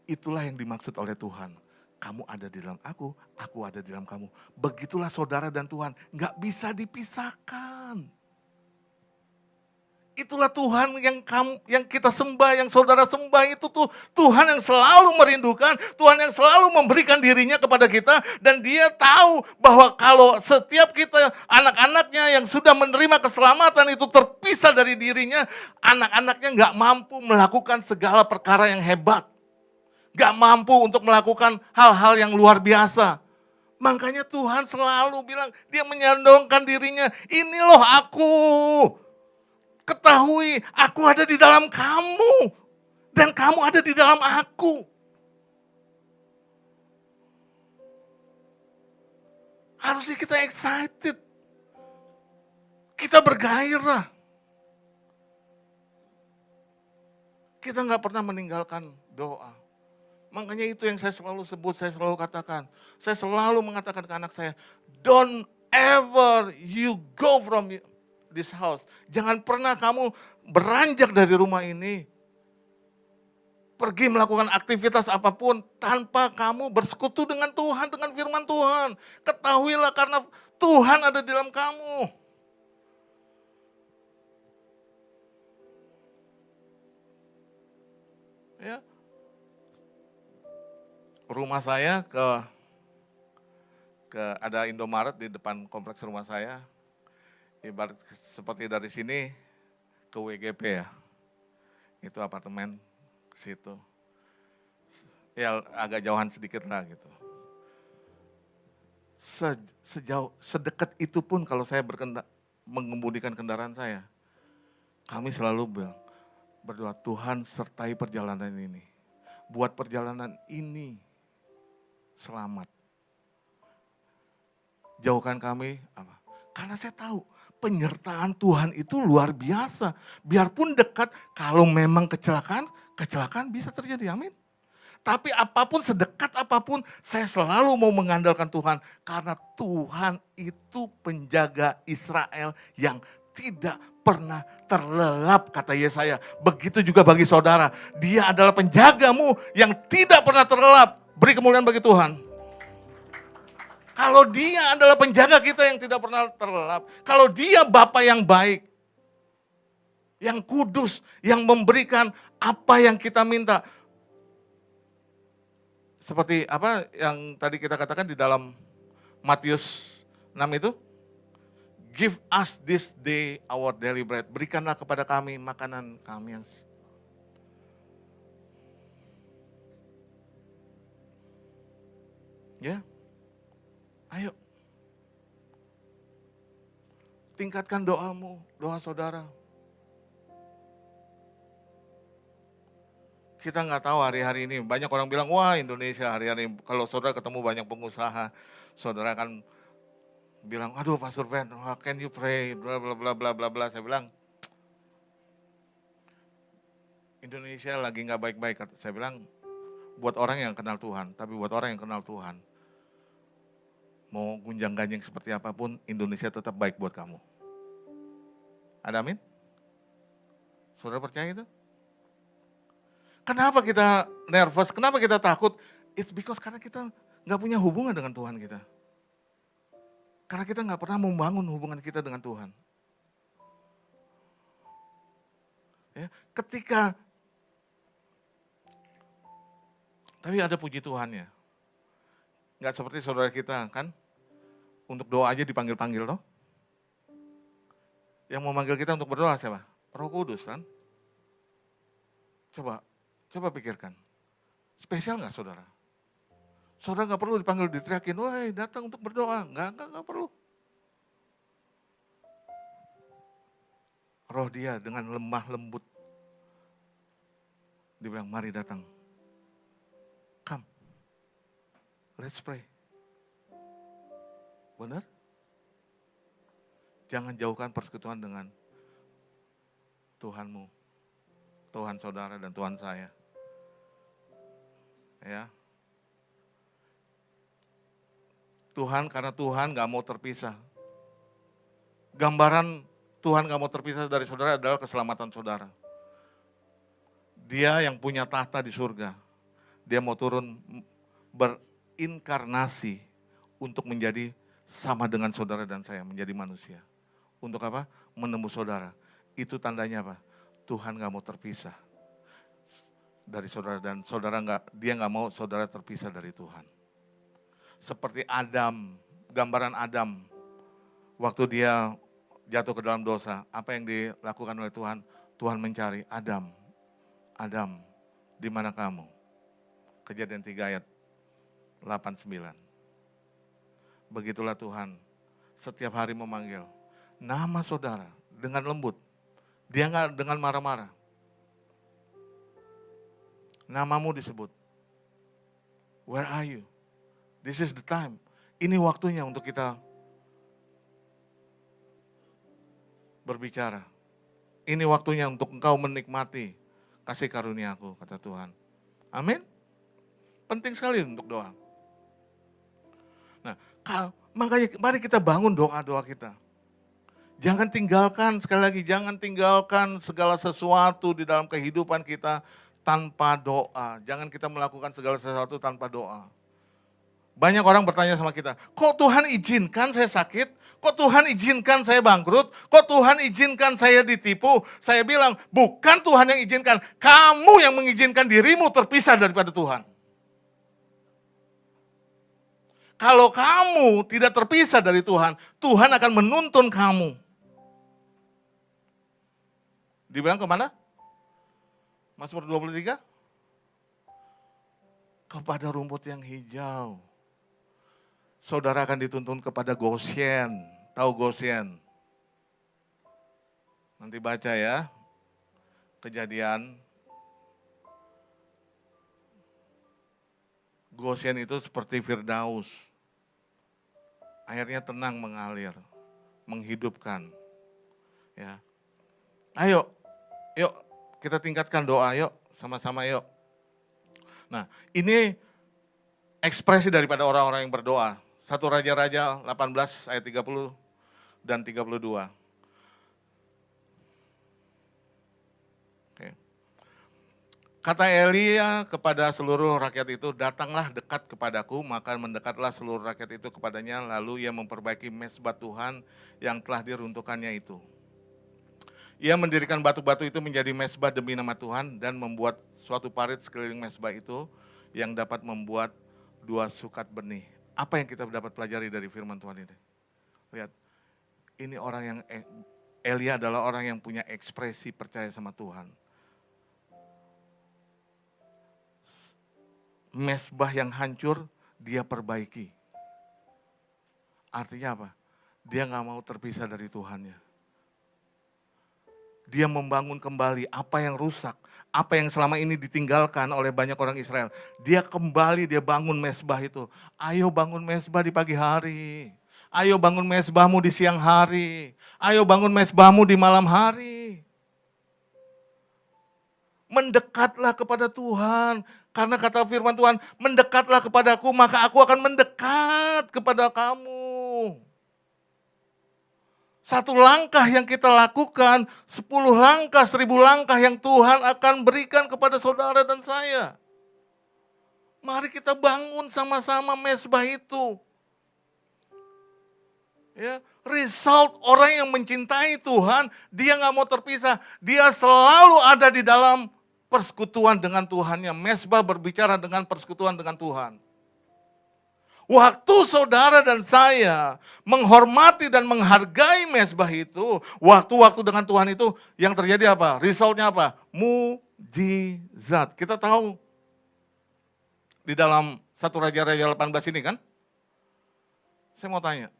Itulah yang dimaksud oleh Tuhan. Kamu ada di dalam aku ada di dalam kamu. Begitulah saudara dan Tuhan, nggak bisa dipisahkan. Itulah Tuhan yang kita sembah, yang saudara sembah itu tuh Tuhan yang selalu merindukan, Tuhan yang selalu memberikan dirinya kepada kita, dan Dia tahu bahwa kalau setiap kita anak-anaknya yang sudah menerima keselamatan itu terpisah dari dirinya, anak-anaknya nggak mampu melakukan segala perkara yang hebat, nggak mampu untuk melakukan hal-hal yang luar biasa. Makanya Tuhan selalu bilang, Dia menyandongkan dirinya, ini loh aku. Ketahui, aku ada di dalam kamu. Dan kamu ada di dalam aku. Harusnya kita excited. Kita bergairah. Kita nggak pernah meninggalkan doa. Makanya itu yang saya selalu sebut, saya selalu katakan. Saya selalu mengatakan ke anak saya, don't ever you go from this house. Jangan pernah kamu beranjak dari rumah ini. Pergi melakukan aktivitas apapun tanpa kamu bersekutu dengan Tuhan, dengan firman Tuhan. Ketahuilah karena Tuhan ada di dalam kamu. Ya. Rumah saya ke ada Indomaret di depan kompleks rumah saya. Ibarat seperti dari sini ke WGP ya, itu apartemen ke situ. Ya agak jauhan sedikit lah gitu. Sedekat itu pun kalau saya mengemudikan kendaraan saya, kami selalu berdoa, Tuhan sertai perjalanan ini. Buat perjalanan ini selamat. Jauhkan kami apa? Karena saya tahu penyertaan Tuhan itu luar biasa. Biarpun dekat, kalau memang kecelakaan bisa terjadi, amin. Tapi apapun, sedekat apapun, saya selalu mau mengandalkan Tuhan. Karena Tuhan itu penjaga Israel yang tidak pernah terlelap, kata Yesaya. Begitu juga bagi saudara, Dia adalah penjagamu yang tidak pernah terlelap. Beri kemuliaan bagi Tuhan. Kalau Dia adalah penjaga kita yang tidak pernah terlelap. Kalau Dia Bapa yang baik, yang kudus, yang memberikan apa yang kita minta. Seperti apa yang tadi kita katakan di dalam Matius 6 itu. Give us this day our daily bread. Berikanlah kepada kami makanan kami yang... Ya. Ayo, tingkatkan doamu, doa saudara. Kita nggak tahu hari-hari ini, banyak orang bilang, wah Indonesia hari-hari kalau saudara ketemu banyak pengusaha, saudara akan bilang, aduh Pastor Ben, can you pray, bla bla bla bla bla bla. Saya bilang, Indonesia lagi nggak baik-baik. Saya bilang, buat orang yang kenal Tuhan, tapi buat orang yang kenal Tuhan, mau gunjang-ganjing seperti apapun, Indonesia tetap baik buat kamu. Ada amin? Saudara percaya itu? Kenapa kita nervous? Kenapa kita takut? It's because karena kita nggak punya hubungan dengan Tuhan kita. Karena kita nggak pernah membangun hubungan kita dengan Tuhan. Ya, tapi ada puji Tuhannya. Nggak seperti saudara kita kan, untuk doa aja dipanggil-panggil toh. Yang mau manggil kita untuk berdoa siapa? Roh Kudus kan. Coba pikirkan. Spesial nggak saudara? Saudara nggak perlu dipanggil, diteriakin, woi datang untuk berdoa. Nggak perlu. Roh dia dengan lemah lembut. Dia bilang, mari datang. Come, let's pray. Benar? Jangan jauhkan persekutuan dengan Tuhanmu, Tuhan saudara dan Tuhan saya. Ya. Tuhan, karena Tuhan gak mau terpisah. Gambaran Tuhan gak mau terpisah dari saudara adalah keselamatan saudara. Dia yang punya tahta di surga. Dia mau turun berinkarnasi untuk menjadi sama dengan saudara dan saya, menjadi manusia. Untuk apa? Menembus saudara. Itu tandanya apa? Tuhan gak mau terpisah dari saudara, dan dia gak mau saudara terpisah dari Tuhan. Seperti Adam, gambaran Adam, waktu dia jatuh ke dalam dosa, apa yang dilakukan oleh Tuhan? Tuhan mencari, Adam, di mana kamu? Kejadian 3 ayat 8-9. Begitulah Tuhan setiap hari memanggil nama saudara dengan lembut. Dia nggak dengan marah-marah. Namamu disebut. Where are you? This is the time. Ini waktunya untuk kita berbicara. Ini waktunya untuk engkau menikmati kasih karunia aku, kata Tuhan. Amin. Penting sekali untuk doa. Nah, makanya mari kita bangun doa-doa kita. Jangan tinggalkan, sekali lagi, jangan tinggalkan segala sesuatu di dalam kehidupan kita tanpa doa. Jangan kita melakukan segala sesuatu tanpa doa. Banyak orang bertanya sama kita, kok Tuhan izinkan saya sakit? Kok Tuhan izinkan saya bangkrut? Kok Tuhan izinkan saya ditipu? Saya bilang, bukan Tuhan yang izinkan, kamu yang mengizinkan dirimu terpisah daripada Tuhan. Kalau kamu tidak terpisah dari Tuhan, Tuhan akan menuntun kamu. Dibilang kemana? Mazmur 23? Kepada rumput yang hijau. Saudara akan dituntun kepada Goshen. Tahu Goshen? Nanti baca ya. Kejadian. Goshen itu seperti Firdaus. Airnya tenang mengalir, menghidupkan. Ya. Ayo, yuk kita tingkatkan doa, yuk sama-sama yuk. Nah, ini ekspresi daripada orang-orang yang berdoa. 1 Raja-Raja 18 ayat 30 dan 32. Oke. Kata Elia kepada seluruh rakyat itu, datanglah dekat kepadaku, maka mendekatlah seluruh rakyat itu kepadanya, lalu ia memperbaiki mezbah Tuhan yang telah diruntuhkannya itu. Ia mendirikan batu-batu itu menjadi mezbah demi nama Tuhan dan membuat suatu parit sekeliling mezbah itu yang dapat membuat 2 sukat benih. Apa yang kita dapat pelajari dari firman Tuhan ini? Lihat, ini orang yang, Elia adalah orang yang punya ekspresi percaya sama Tuhan. Mezbah yang hancur, dia perbaiki. Artinya apa? Dia gak mau terpisah dari Tuhannya. Dia membangun kembali apa yang rusak, apa yang selama ini ditinggalkan oleh banyak orang Israel. Dia kembali, dia bangun mezbah itu. Ayo bangun mezbah di pagi hari. Ayo bangun mezbahmu di siang hari. Ayo bangun mezbahmu di malam hari. Mendekatlah kepada Tuhan. Karena kata firman Tuhan, mendekatlah kepadaku, maka aku akan mendekat kepada kamu. 1 langkah yang kita lakukan, 10 langkah, 1000 langkah yang Tuhan akan berikan kepada saudara dan saya. Mari kita bangun sama-sama mezbah itu. Ya, result orang yang mencintai Tuhan, dia gak mau terpisah. Dia selalu ada di dalam persekutuan dengan Tuhannya. Mezbah berbicara dengan persekutuan dengan Tuhan. Waktu saudara dan saya menghormati dan menghargai mezbah itu, waktu-waktu dengan Tuhan itu, yang terjadi apa? Resultnya apa? Mujizat. Kita tahu di dalam 1 1 Raja-Raja 18 ini kan? Saya mau tanya,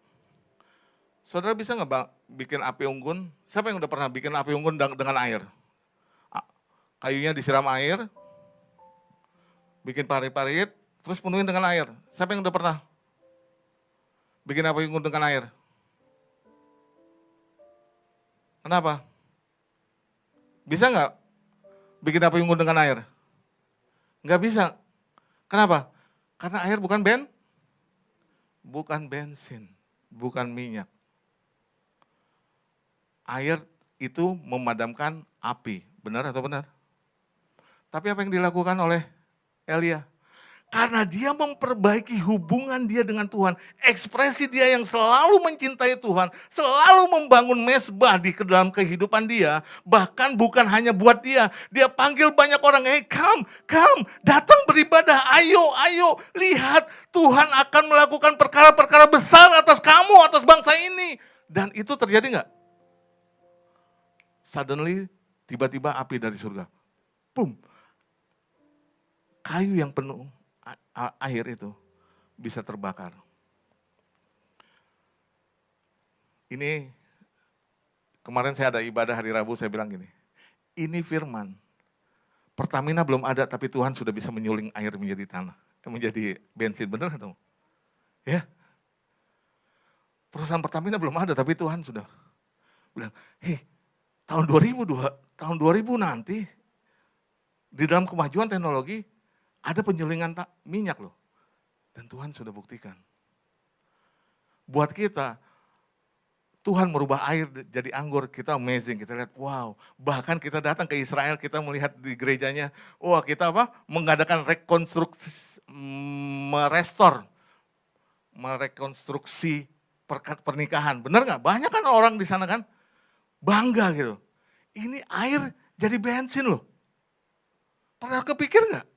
saudara bisa nggak bikin api unggun? Siapa yang udah pernah bikin api unggun dengan air? Kayunya disiram air, bikin parit-parit, terus penuhin dengan air. Siapa yang udah pernah bikin api unggun dengan air? Kenapa? Bisa nggak bikin api unggun dengan air? Nggak bisa. Kenapa? Karena air bukan bensin, bukan minyak. Air itu memadamkan api, benar atau benar? Tapi apa yang dilakukan oleh Elia? Karena dia memperbaiki hubungan dia dengan Tuhan, ekspresi dia yang selalu mencintai Tuhan, selalu membangun mezbah di dalam kehidupan dia, bahkan bukan hanya buat dia panggil banyak orang, hey come, datang beribadah, ayo, lihat Tuhan akan melakukan perkara-perkara besar atas kamu, atas bangsa ini. Dan itu terjadi nggak? Suddenly, tiba-tiba api dari surga. Boom. Kayu yang penuh air itu bisa terbakar. Ini kemarin saya ada ibadah hari Rabu, saya bilang gini, ini firman. Pertamina belum ada tapi Tuhan sudah bisa menyuling air menjadi tanah, menjadi bensin, benar atau? Ya. Perusahaan Pertamina belum ada tapi Tuhan sudah bilang, hei, tahun 2000 nanti di dalam kemajuan teknologi ada penyulingan minyak loh. Dan Tuhan sudah buktikan. Buat kita, Tuhan merubah air jadi anggur, kita amazing, kita lihat wow. Bahkan kita datang ke Israel, kita melihat di gerejanya, wah kita mengadakan rekonstruksi, merekonstruksi pernikahan. Benar nggak? Banyak kan orang di sana kan bangga gitu. Ini air jadi bensin loh. Pernah kepikir nggak?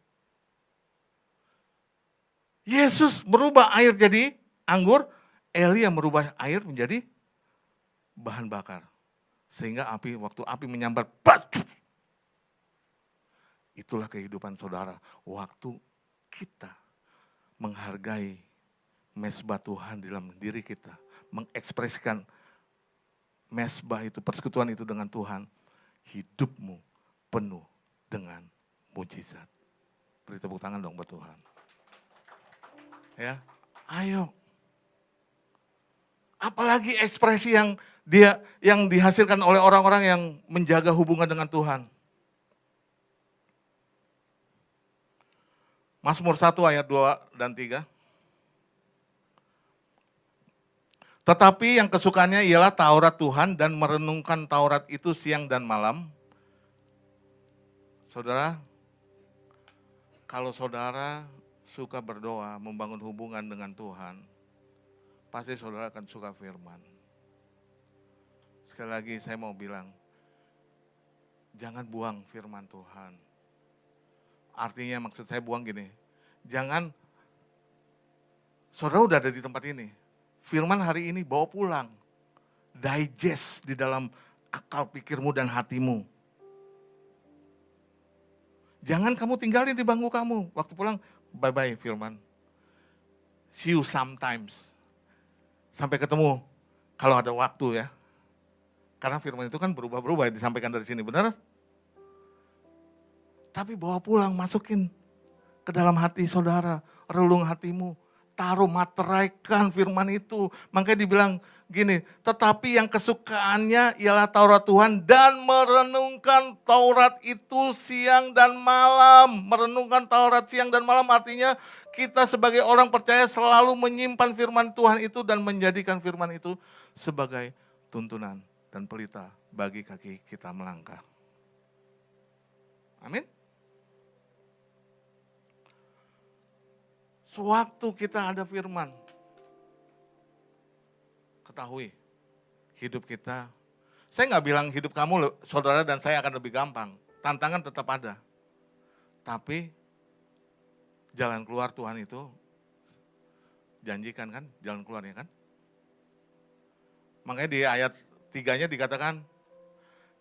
Yesus merubah air jadi anggur, Elia merubah air menjadi bahan bakar. Sehingga waktu api menyambar, itulah kehidupan saudara. Waktu kita menghargai mezbah Tuhan di dalam diri kita, mengekspresikan mezbah itu, persekutuan itu dengan Tuhan, hidupmu penuh dengan mujizat. Beri tepuk tangan dong buat Tuhan. Ya, ayo. Apalagi ekspresi yang dihasilkan oleh orang-orang yang menjaga hubungan dengan Tuhan. Mazmur 1 ayat 2 dan 3. Tetapi yang kesukaannya ialah Taurat Tuhan dan merenungkan Taurat itu siang dan malam. Saudara, kalau saudara suka berdoa, membangun hubungan dengan Tuhan, pasti saudara akan suka firman. Sekali lagi saya mau bilang, jangan buang firman Tuhan. Artinya maksud saya buang gini, jangan, saudara udah ada di tempat ini, firman hari ini bawa pulang, digest di dalam akal pikirmu dan hatimu. Jangan kamu tinggalin di bangku kamu, waktu pulang, bye-bye firman. See you sometimes. Sampai ketemu kalau ada waktu ya. Karena firman itu kan berubah-berubah disampaikan dari sini, benar? Tapi bawa pulang, masukin ke dalam hati saudara, relung hatimu. Taruh, materaikan firman itu. Makanya dibilang gini, tetapi yang kesukaannya ialah Taurat Tuhan dan merenungkan Taurat itu siang dan malam. Merenungkan Taurat siang dan malam artinya kita sebagai orang percaya selalu menyimpan firman Tuhan itu dan menjadikan firman itu sebagai tuntunan dan pelita bagi kaki kita melangkah. Amin. Sewaktu kita ada firman, ketahui hidup kita. Saya nggak bilang hidup kamu, saudara dan saya akan lebih gampang. Tantangan tetap ada. Tapi jalan keluar Tuhan itu janjikan kan, jalan keluarnya kan. Makanya di ayat 3-nya dikatakan,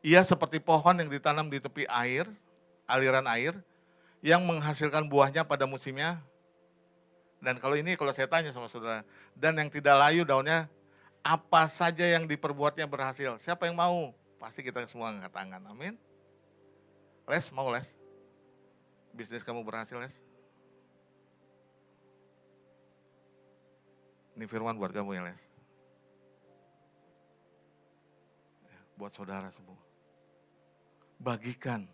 ia seperti pohon yang ditanam di tepi air, aliran air, yang menghasilkan buahnya pada musimnya, Dan kalau saya tanya sama saudara, dan yang tidak layu daunnya, apa saja yang diperbuatnya berhasil. Siapa yang mau? Pasti kita semua angkat tangan, amin. Les, mau Les? Bisnis kamu berhasil Les? Ini firman buat kamu ya Les. Buat saudara semua. Bagikan.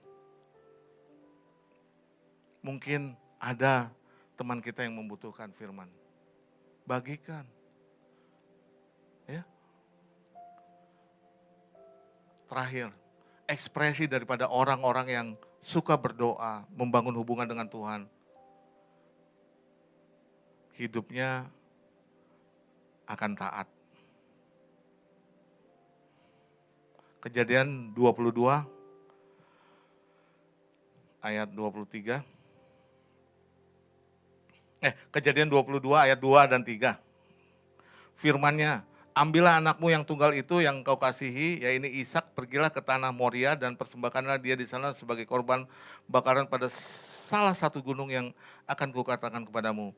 Mungkin ada teman kita yang membutuhkan firman. Bagikan. Ya. Terakhir, ekspresi daripada orang-orang yang suka berdoa, membangun hubungan dengan Tuhan. Hidupnya akan taat. Kejadian 22 ayat 23. Kejadian 22 ayat 2 dan 3. Firman-Nya, ambillah anakmu yang tunggal itu yang kau kasihi, yaitu Ishak, pergilah ke tanah Moria dan persembahkanlah dia di sana sebagai korban bakaran pada salah satu gunung yang akan kukatakan kepadamu.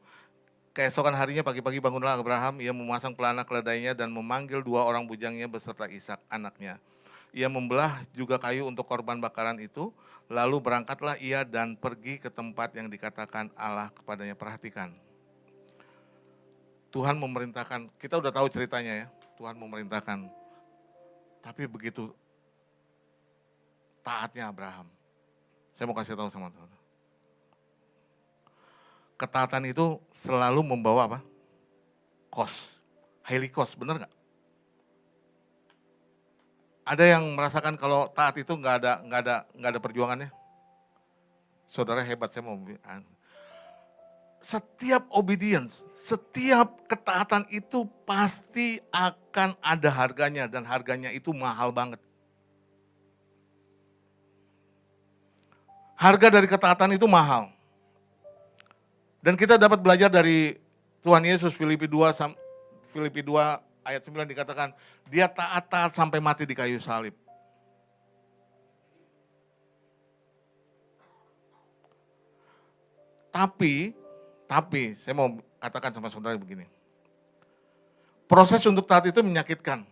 Keesokan harinya pagi-pagi bangunlah Abraham, ia memasang pelana keledainya dan memanggil 2 orang bujangnya beserta Ishak anaknya. Ia membelah juga kayu untuk korban bakaran itu, lalu berangkatlah ia dan pergi ke tempat yang dikatakan Allah kepadanya. Perhatikan, Tuhan memerintahkan, kita udah tahu ceritanya ya, Tuhan memerintahkan. Tapi begitu taatnya Abraham. Saya mau kasih tahu sama teman-teman. Ketaatan itu selalu membawa apa? Cost, highly cost, benar nggak? Ada yang merasakan kalau taat itu nggak ada perjuangannya? Saudara hebat, saya mau bilang. Setiap obedience, setiap ketaatan itu pasti akan ada harganya dan harganya itu mahal banget. Harga dari ketaatan itu mahal. Dan kita dapat belajar dari Tuhan Yesus, Filipi 2 ayat 9 dikatakan, dia taat sampai mati di kayu salib. Tapi saya mau katakan sama saudara begini. Proses untuk taat itu menyakitkan.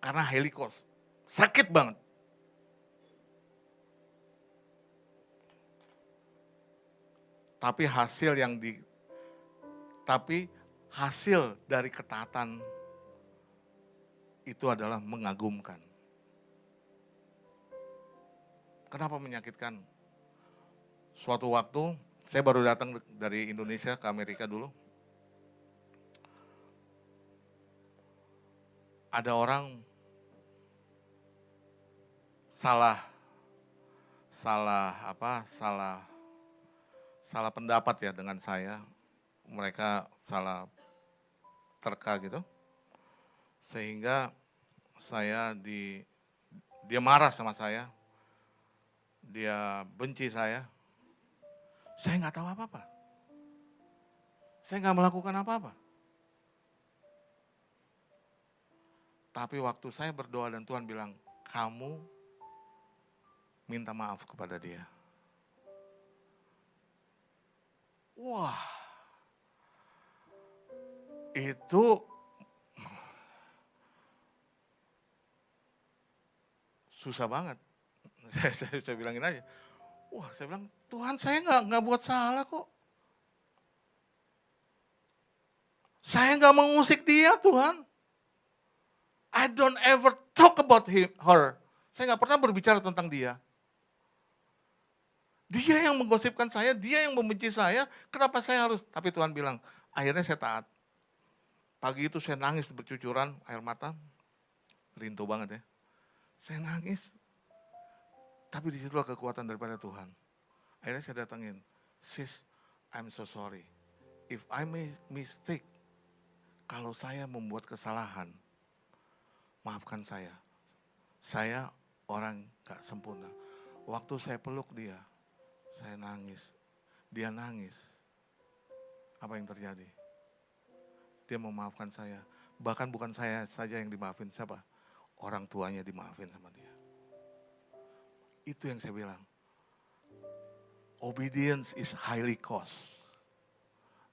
Karena highly cost. Sakit banget. Tapi hasil dari ketaatan itu adalah mengagumkan. Kenapa menyakitkan? Suatu waktu, saya baru datang dari Indonesia ke Amerika dulu. Ada orang salah pendapat ya dengan saya. Mereka salah terka gitu. Sehingga dia marah sama saya. Dia benci saya. Saya nggak tahu apa-apa. Saya nggak melakukan apa-apa. Tapi waktu saya berdoa dan Tuhan bilang, kamu minta maaf kepada dia. Wah, itu susah banget. Saya bilangin aja. Wah, saya bilang, Tuhan saya nggak buat salah kok. Saya nggak mengusik dia, Tuhan. I don't ever talk about her. Saya nggak pernah berbicara tentang dia. Dia yang menggosipkan saya, dia yang membenci saya, kenapa saya harus? Tapi Tuhan bilang, akhirnya saya taat. Pagi itu saya nangis bercucuran air mata, rindu banget ya. Saya nangis, tapi disitulah kekuatan daripada Tuhan. Akhirnya saya datangin, sis, I'm so sorry. If I make mistake, kalau saya membuat kesalahan, maafkan saya. Saya orang gak sempurna. Waktu saya peluk dia, saya nangis. Dia nangis. Apa yang terjadi? Dia memaafkan saya. Bahkan bukan saya saja yang dimaafin. Siapa? Orang tuanya dimaafin sama dia. Itu yang saya bilang. Obedience is highly cost.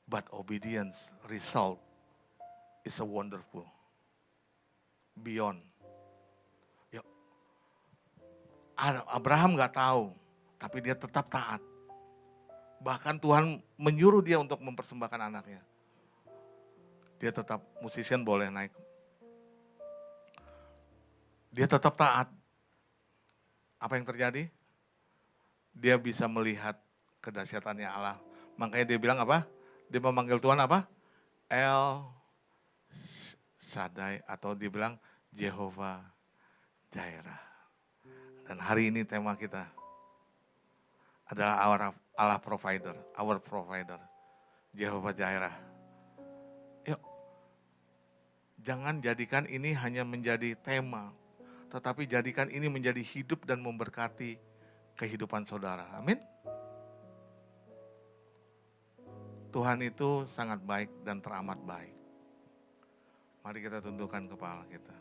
But obedience result is a wonderful. Beyond. Yuk. Abraham gak tahu, tapi dia tetap taat. Bahkan Tuhan menyuruh dia untuk mempersembahkan anaknya. Dia tetap, musician boleh naik. Dia tetap taat. Apa yang terjadi? Dia bisa melihat kedahsyatannya Allah. Makanya dia bilang apa? Dia memanggil Tuhan apa? El Shaddai, atau dia bilang Jehovah Jireh. Dan hari ini tema kita adalah Allah provider, our provider, Jehovah Jireh. Yuk, jangan jadikan ini hanya menjadi tema, tetapi jadikan ini menjadi hidup dan memberkati kehidupan saudara. Amin. Tuhan itu sangat baik dan teramat baik. Mari kita tundukkan kepala kita.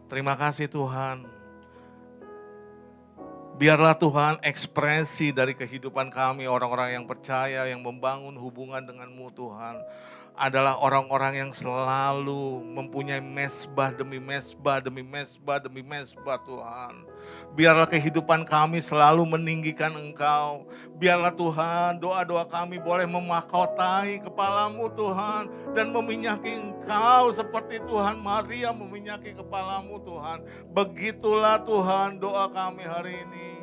Terima kasih Tuhan. Biarlah Tuhan ekspresi dari kehidupan kami, orang-orang yang percaya, yang membangun hubungan dengan-Mu Tuhan, adalah orang-orang yang selalu mempunyai mesbah demi mesbah, demi mesbah, demi mesbah Tuhan. Biarlah kehidupan kami selalu meninggikan Engkau. Biarlah Tuhan doa-doa kami boleh memahkotai kepala-Mu Tuhan. Dan meminyaki Engkau seperti Tuhan Maria meminyaki kepala-Mu Tuhan. Begitulah Tuhan doa kami hari ini.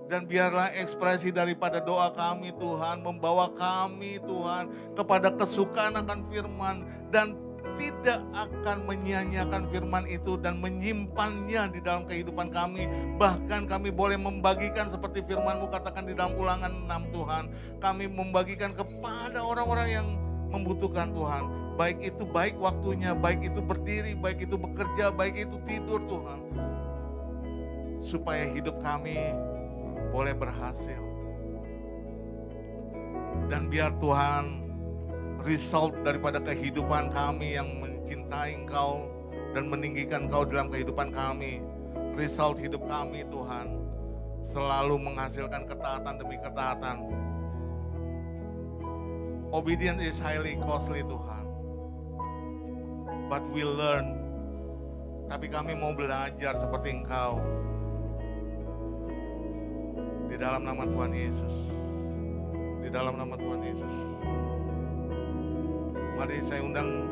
Dan biarlah ekspresi daripada doa kami Tuhan membawa kami Tuhan kepada kesukaan akan firman. Dan tidak akan menyia-nyiakan firman itu dan menyimpannya di dalam kehidupan kami. Bahkan kami boleh membagikan seperti firman-Mu katakan di dalam Ulangan 6 Tuhan. Kami membagikan kepada orang-orang yang membutuhkan Tuhan. Baik itu baik waktunya, baik itu berdiri, baik itu bekerja, baik itu tidur Tuhan. Supaya hidup kami boleh berhasil. Dan biar Tuhan result daripada kehidupan kami yang mencintai Engkau dan meninggikan Engkau dalam kehidupan kami. Result hidup kami Tuhan selalu menghasilkan ketaatan demi ketaatan. Obedience is highly costly Tuhan. But we learn. Tapi kami mau belajar seperti Engkau. Di dalam nama Tuhan Yesus. Di dalam nama Tuhan Yesus. Mari saya undang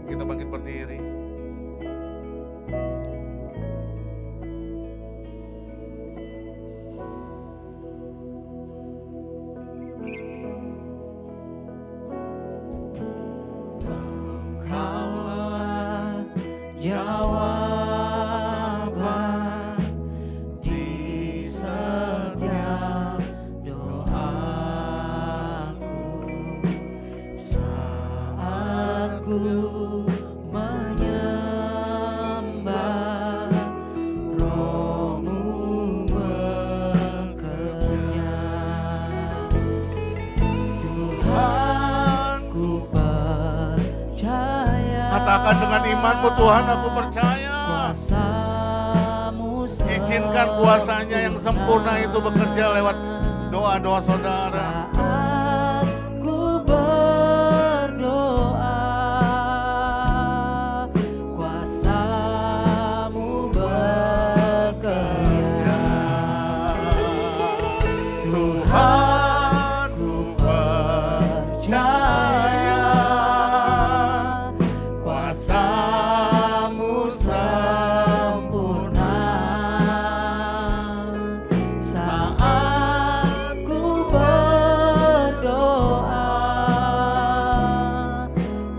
kita bangkit berdiri. Engkaulah jawaban di setiap doaku. Ku menyembah, Roh-Mu bekerja. Tuhan, ku percaya. Katakan dengan imanmu, Tuhan, aku percaya. Kuasa-Mu Izinkan kuasanya yang sempurna itu bekerja lewat doa-doa saudara. saat ku berdoa. Tuhan, ku percaya kuasa-Mu sempurna. Saat ku berdoa,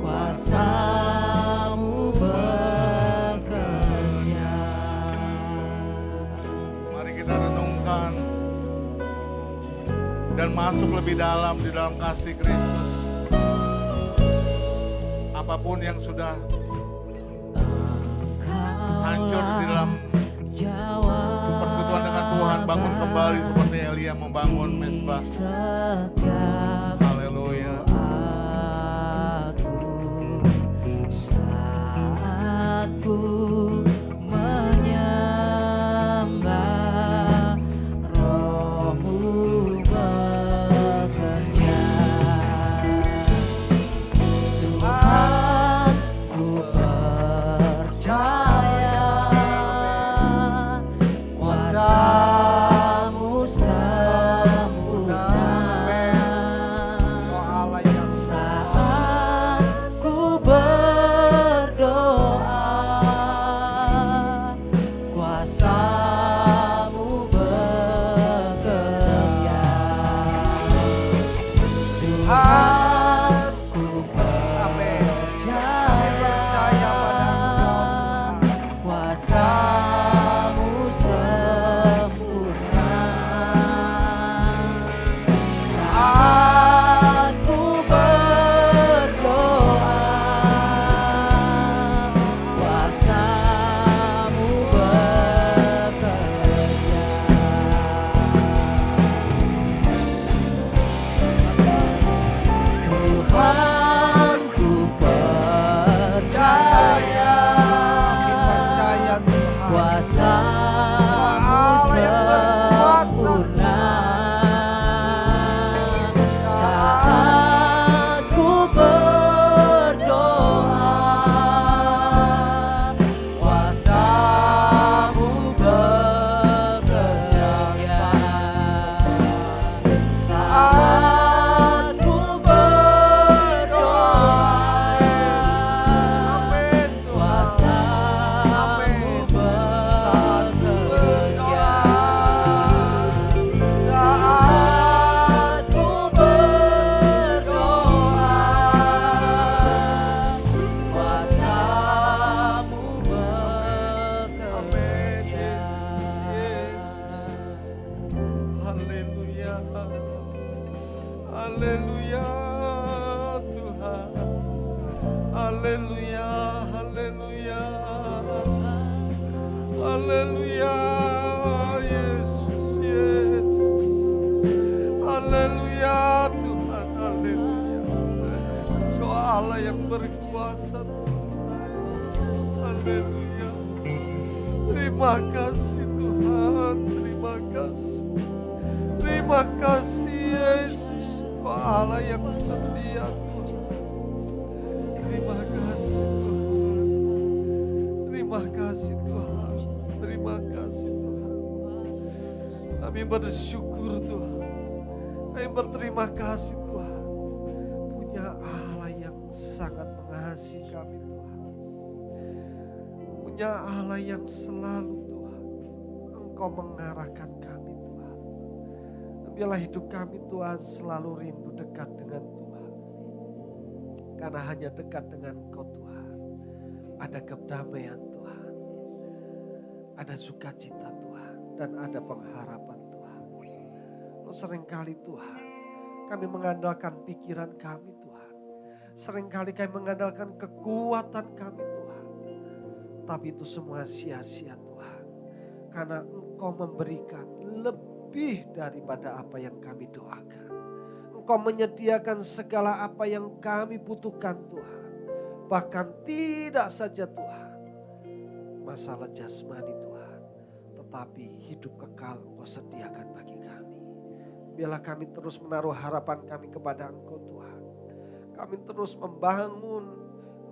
kuasa-Mu bekerja. Mari kita renungkan dan masuk lebih dalam di dalam kasih Kristus. Apapun yang sudah hancur di dalam persekutuan dengan Tuhan, bangun kembali seperti Elia membangun mezbah. Haleluya. Saat ku menyembah, Roh-Mu Tuhan. Amin. Kami percaya pada Engkau Tuhan. Kuasa-Mu sempurna. Saat ku berdoa, kuasa-Mu bekerja. Tuhan, ku percaya, Kami percaya Tuhan. kuasa-Mu Allah yang berkuasa. sempurna. Saat ku berdoa, kuasa-Mu bekerja. Saat ku berdoa, Amin Tuhan. kuasa-Mu Amin. Saat ku bekerja. Saat Saat ku berdoa, kuasa-Mu Amin bekerja. Yesus. Haleluya. Haleluya Tuhan. Haleluya. Haleluya. Haleluya Yesus. Yesus. Haleluya Tuhan. Haleluya. Kau Allah yang berkuasa Tuhan. Haleluya. Terima kasih Tuhan, terima kasih. Terima kasih Yesus, Kau Allah yang setia Tuhan. Terima kasih Tuhan. Terima kasih Tuhan. Terima kasih Tuhan. Kami bersyukur Tuhan. Kami berterima kasih Tuhan. Punya Allah yang sangat mengasihi kami Tuhan. Punya Allah yang selalu Tuhan, Engkau mengarahkan kami Tuhan. Biarlah hidup kami Tuhan selalu rindu dekat dengan Tuhan. Karena hanya dekat dengan Engkau Tuhan, ada kedamaian Tuhan, ada sukacita Tuhan, dan ada pengharapan Tuhan. Seringkali Tuhan, kami mengandalkan pikiran kami Tuhan. Seringkali kami mengandalkan kekuatan kami Tuhan. Tapi itu semua sia-sia Tuhan. Karena Engkau memberikan lebih daripada apa yang kami doakan. Engkau menyediakan segala apa yang kami butuhkan Tuhan. Bahkan tidak saja Tuhan masalah jasmani Tuhan. Tetapi hidup kekal Engkau sediakan bagi kami. Biarlah kami terus menaruh harapan kami kepada Engkau Tuhan. Kami terus membangun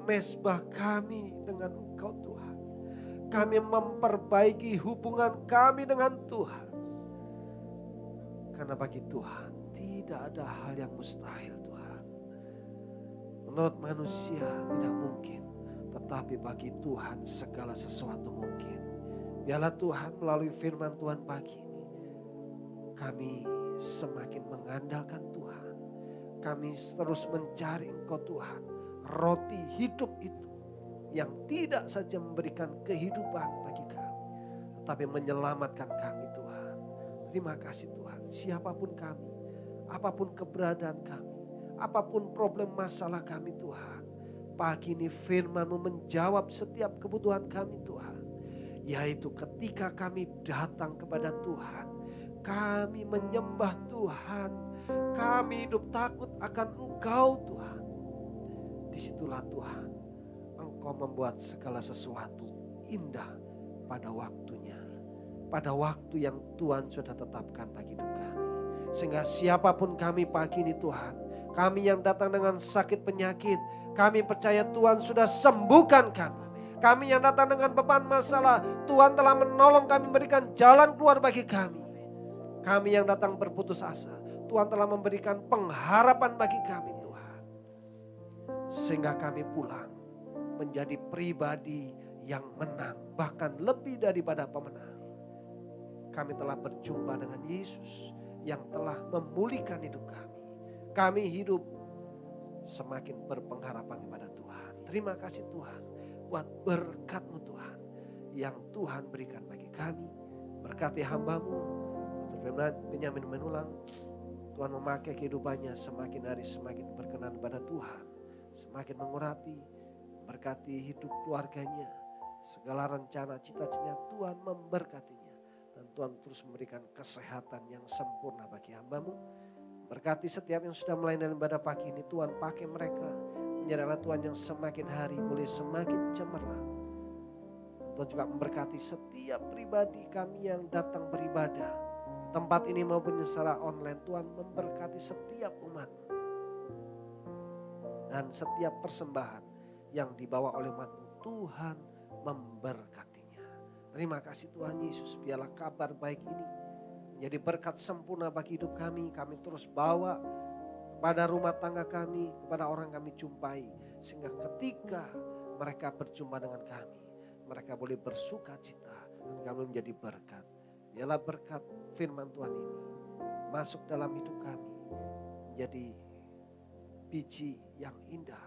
mezbah kami dengan Engkau Tuhan. Kami memperbaiki hubungan kami dengan Tuhan. Karena bagi Tuhan tidak ada hal yang mustahil Tuhan. Menurut manusia tidak mungkin. Tetapi bagi Tuhan segala sesuatu mungkin. Biarlah Tuhan melalui firman Tuhan pagi ini. Kami semakin mengandalkan Tuhan. Kami terus mencari Engkau Tuhan. Roti hidup itu yang tidak saja memberikan kehidupan bagi kami, tetapi menyelamatkan kami Tuhan. Terima kasih Tuhan. Siapapun kami, apapun keberadaan kami, apapun problem masalah kami Tuhan. Pagi ini firman-Mu menjawab setiap kebutuhan kami Tuhan. Yaitu ketika kami datang kepada Tuhan, kami menyembah Tuhan, kami hidup takut akan Engkau Tuhan. Disitulah Tuhan, Engkau membuat segala sesuatu indah pada waktunya. Pada waktu yang Tuhan sudah tetapkan bagi hidup kami. Sehingga siapapun kami pagi ini Tuhan, kami yang datang dengan sakit penyakit, kami percaya Tuhan sudah sembuhkan kami. Kami yang datang dengan beban masalah, Tuhan telah menolong kami, memberikan jalan keluar bagi kami. Kami yang datang berputus asa, Tuhan telah memberikan pengharapan bagi kami Tuhan. Sehingga kami pulang menjadi pribadi yang menang, bahkan lebih daripada pemenang. Kami telah berjumpa dengan Yesus yang telah memulihkan hidup kami. kami hidup semakin berpengharapan kepada Tuhan. Terima kasih Tuhan buat berkat-Mu Tuhan yang Tuhan berikan bagi kami. Berkati hamba-Mu, Dr. Benyamin Menulang, Tuhan memakai kehidupannya semakin hari semakin berkenan pada Tuhan. Semakin mengurapi, berkati hidup keluarganya. Segala rencana cita-citanya Tuhan memberkatinya. Dan Tuhan terus memberikan kesehatan yang sempurna bagi hamba-Mu. Berkati setiap yang sudah melayani ibadah pagi ini, Tuhan pakai mereka menjadi alat Tuhan yang semakin hari boleh semakin cemerlang. Tuhan juga memberkati setiap pribadi kami yang datang beribadah tempat ini maupun secara online. Tuhan memberkati setiap umat dan setiap persembahan yang dibawa oleh umat. Tuhan memberkatinya. Terima kasih Tuhan Yesus, biarlah kabar baik ini menjadi berkat sempurna bagi hidup kami. Kami terus bawa kepada rumah tangga kami, kepada orang kami jumpai, sehingga ketika mereka berjumpa dengan kami, mereka boleh bersuka cita dan kami menjadi berkat. Biarlah berkat firman Tuhan ini masuk dalam hidup kami, menjadi biji yang indah.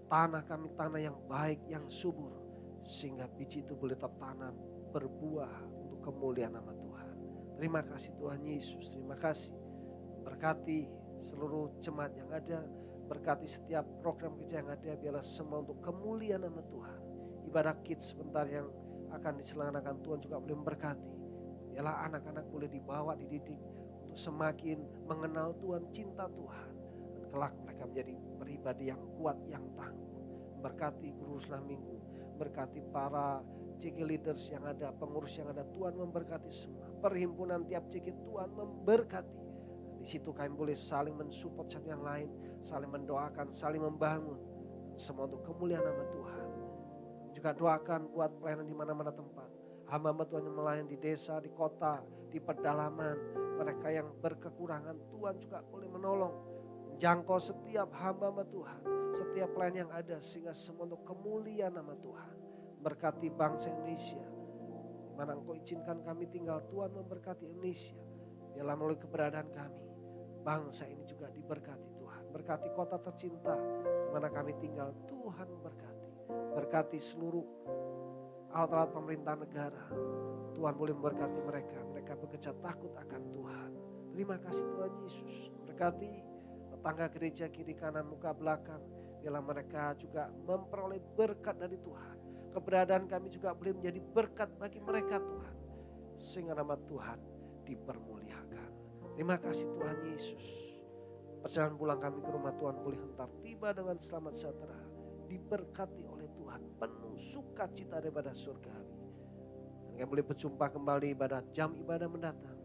Tanah kami tanah yang baik, yang subur, sehingga biji itu boleh tertanam, berbuah untuk kemuliaan nama Tuhan. Terima kasih Tuhan Yesus, terima kasih. Berkati seluruh jemaat yang ada, berkati setiap program kerja yang ada, biarlah semua untuk kemuliaan nama Tuhan. Ibadah kids sebentar yang akan diselenggarakan, Tuhan juga boleh memberkati. Biarlah anak-anak boleh dibawa, dididik untuk semakin mengenal Tuhan, cinta Tuhan. Dan kelak mereka menjadi pribadi yang kuat, yang tangguh. Berkati guru Islam Minggu, berkati para CG leaders yang ada, pengurus yang ada, Tuhan memberkati semua. Perhimpunan tiap CG Tuhan memberkati. Di situ kami boleh saling mensupport satu yang lain, saling mendoakan, saling membangun. Semua untuk kemuliaan nama Tuhan. Juga doakan buat pelayanan di mana-mana tempat. Hamba-hamba Tuhan yang melayani di desa, di kota, di pedalaman. Mereka yang berkekurangan, Tuhan juga boleh menolong. Menjangkau setiap hamba-hamba Tuhan, setiap pelayan yang ada, sehingga semua untuk kemuliaan nama Tuhan. Berkati bangsa Indonesia. Di mana Engkau izinkan kami tinggal, Tuhan memberkati Indonesia. Biarlah melalui keberadaan kami, bangsa ini juga diberkati Tuhan. Berkati kota tercinta di mana kami tinggal, Tuhan memberkati. Berkati seluruh alat-alat pemerintah negara. Tuhan boleh memberkati mereka. Mereka bekerja takut akan Tuhan. Terima kasih Tuhan Yesus. Berkati tetangga gereja kiri kanan muka belakang. Biarlah mereka juga memperoleh berkat dari Tuhan. Keberadaan kami juga boleh menjadi berkat bagi mereka Tuhan. Sehingga nama Tuhan dipermuliakan. Terima kasih Tuhan Yesus. Perjalanan pulang kami ke rumah Tuhan boleh hentar tiba dengan selamat sejahtera. Diberkati oleh Tuhan, penuh sukacita daripada surgawi. Dan kami boleh berjumpa kembali pada jam ibadah mendatang.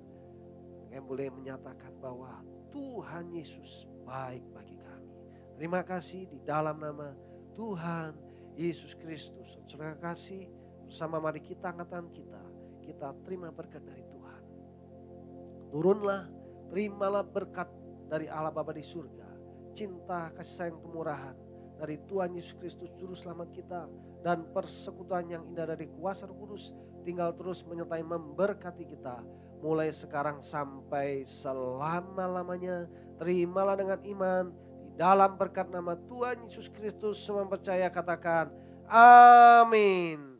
Kami boleh menyatakan bahwa Tuhan Yesus baik bagi kami. Terima kasih di dalam nama Tuhan Yesus Kristus. Saudara kasih, bersama mari kita angkat tangan kita terima berkat dari Tuhan. Turunlah, terimalah berkat dari Allah Bapa di surga. Cinta, kasih sayang, kemurahan dari Tuhan Yesus Kristus Juru Selamat kita. Dan persekutuan yang indah dari kuasa Roh Kudus tinggal terus menyertai memberkati kita. Mulai sekarang sampai selama-lamanya. Terimalah dengan iman. Di dalam berkat nama Tuhan Yesus Kristus semua percaya katakan amin.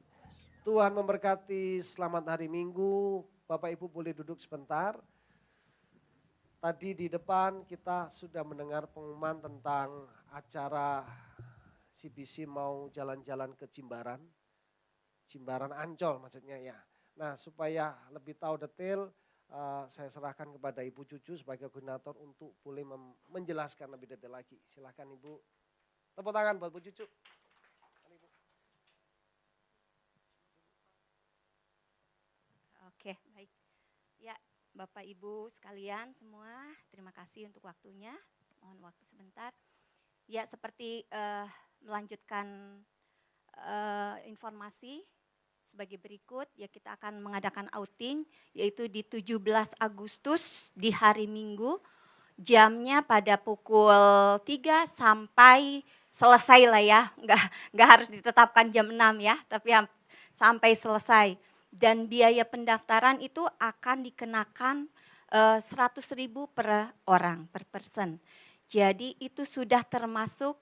Tuhan memberkati, selamat hari Minggu. Bapak Ibu boleh duduk sebentar. Tadi di depan kita sudah mendengar pengumuman tentang acara CBC mau jalan-jalan ke Jimbaran Ancol maksudnya ya. Nah supaya lebih tahu detail saya serahkan kepada Ibu Cucu sebagai koordinator untuk boleh menjelaskan lebih detail lagi. Silakan Ibu. Tepuk tangan buat Bu Cucu. Oke, baik. Ya, Bapak Ibu sekalian semua, terima kasih untuk waktunya. Mohon waktu sebentar. Ya, seperti melanjutkan informasi sebagai berikut, ya kita akan mengadakan outing, yaitu di 17 Agustus di hari Minggu, jamnya pada pukul 3 sampai selesai lah ya, nggak harus ditetapkan jam 6 ya, tapi sampai selesai. Dan biaya pendaftaran itu akan dikenakan 100.000 per orang, per person. Jadi itu sudah termasuk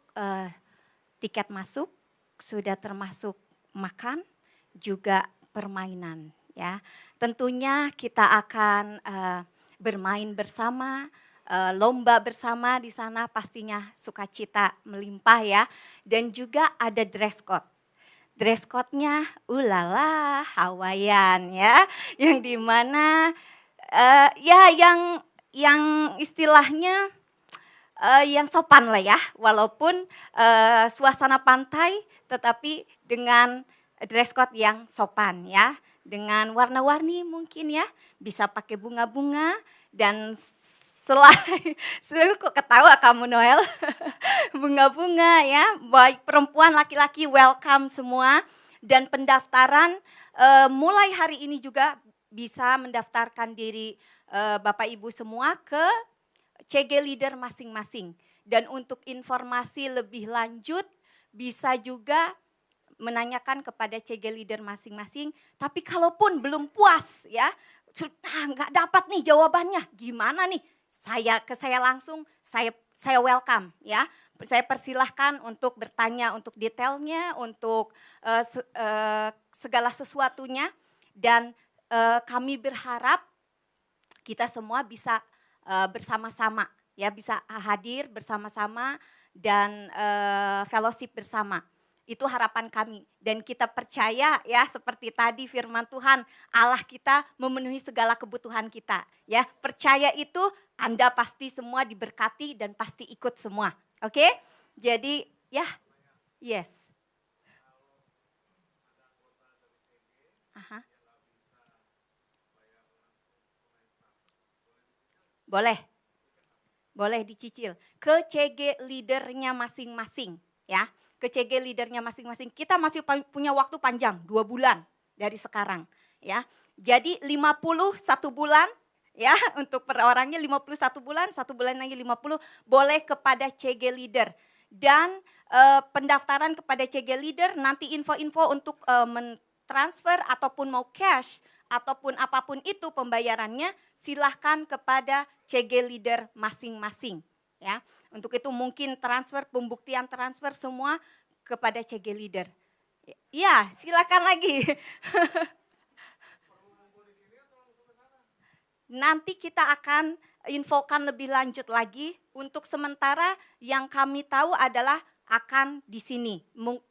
tiket masuk, sudah termasuk makan, juga permainan ya. Tentunya kita akan bermain bersama, lomba bersama di sana, pastinya sukacita melimpah ya. Dan juga ada dress code. Dress code-nya ulala Hawaiian ya, yang dimana ya yang istilahnya yang sopan lah ya, walaupun suasana pantai tetapi dengan dress code yang sopan ya, dengan warna-warni mungkin ya, bisa pakai bunga-bunga dan kok ketawa kamu Noel, bunga-bunga ya, baik perempuan laki-laki welcome semua, dan pendaftaran mulai hari ini juga bisa mendaftarkan diri Bapak Ibu semua ke CG leader masing-masing. Dan untuk informasi lebih lanjut bisa juga menanyakan kepada CG leader masing-masing. Tapi kalaupun belum puas ya, nggak dapat nih jawabannya, gimana nih? Saya langsung, saya welcome ya. Saya persilahkan untuk bertanya untuk detailnya, untuk segala sesuatunya. Dan kami berharap kita semua bisa bersama-sama ya, bisa hadir bersama-sama dan fellowship bersama. Itu harapan kami dan kita percaya ya, seperti tadi firman Tuhan, Allah kita memenuhi segala kebutuhan kita ya. Percaya itu Anda pasti semua diberkati dan pasti ikut semua. Oke? Jadi ya, yes. Aha. Boleh dicicil ke CG leadernya masing-masing ya, ke CG leadernya masing-masing. Kita masih punya waktu panjang 2 bulan dari sekarang ya. Jadi 51 bulan ya, untuk per orangnya 51 bulan, 1 bulan lagi 50 boleh kepada CG leader. Dan pendaftaran kepada CG leader, nanti info-info untuk mentransfer ataupun mau cash ataupun apapun itu pembayarannya, silahkan kepada CG leader masing-masing ya. Untuk itu mungkin transfer, pembuktian transfer semua kepada CG leader. Ya, silakan lagi. Nanti kita akan infokan lebih lanjut lagi. Untuk sementara yang kami tahu adalah akan di sini,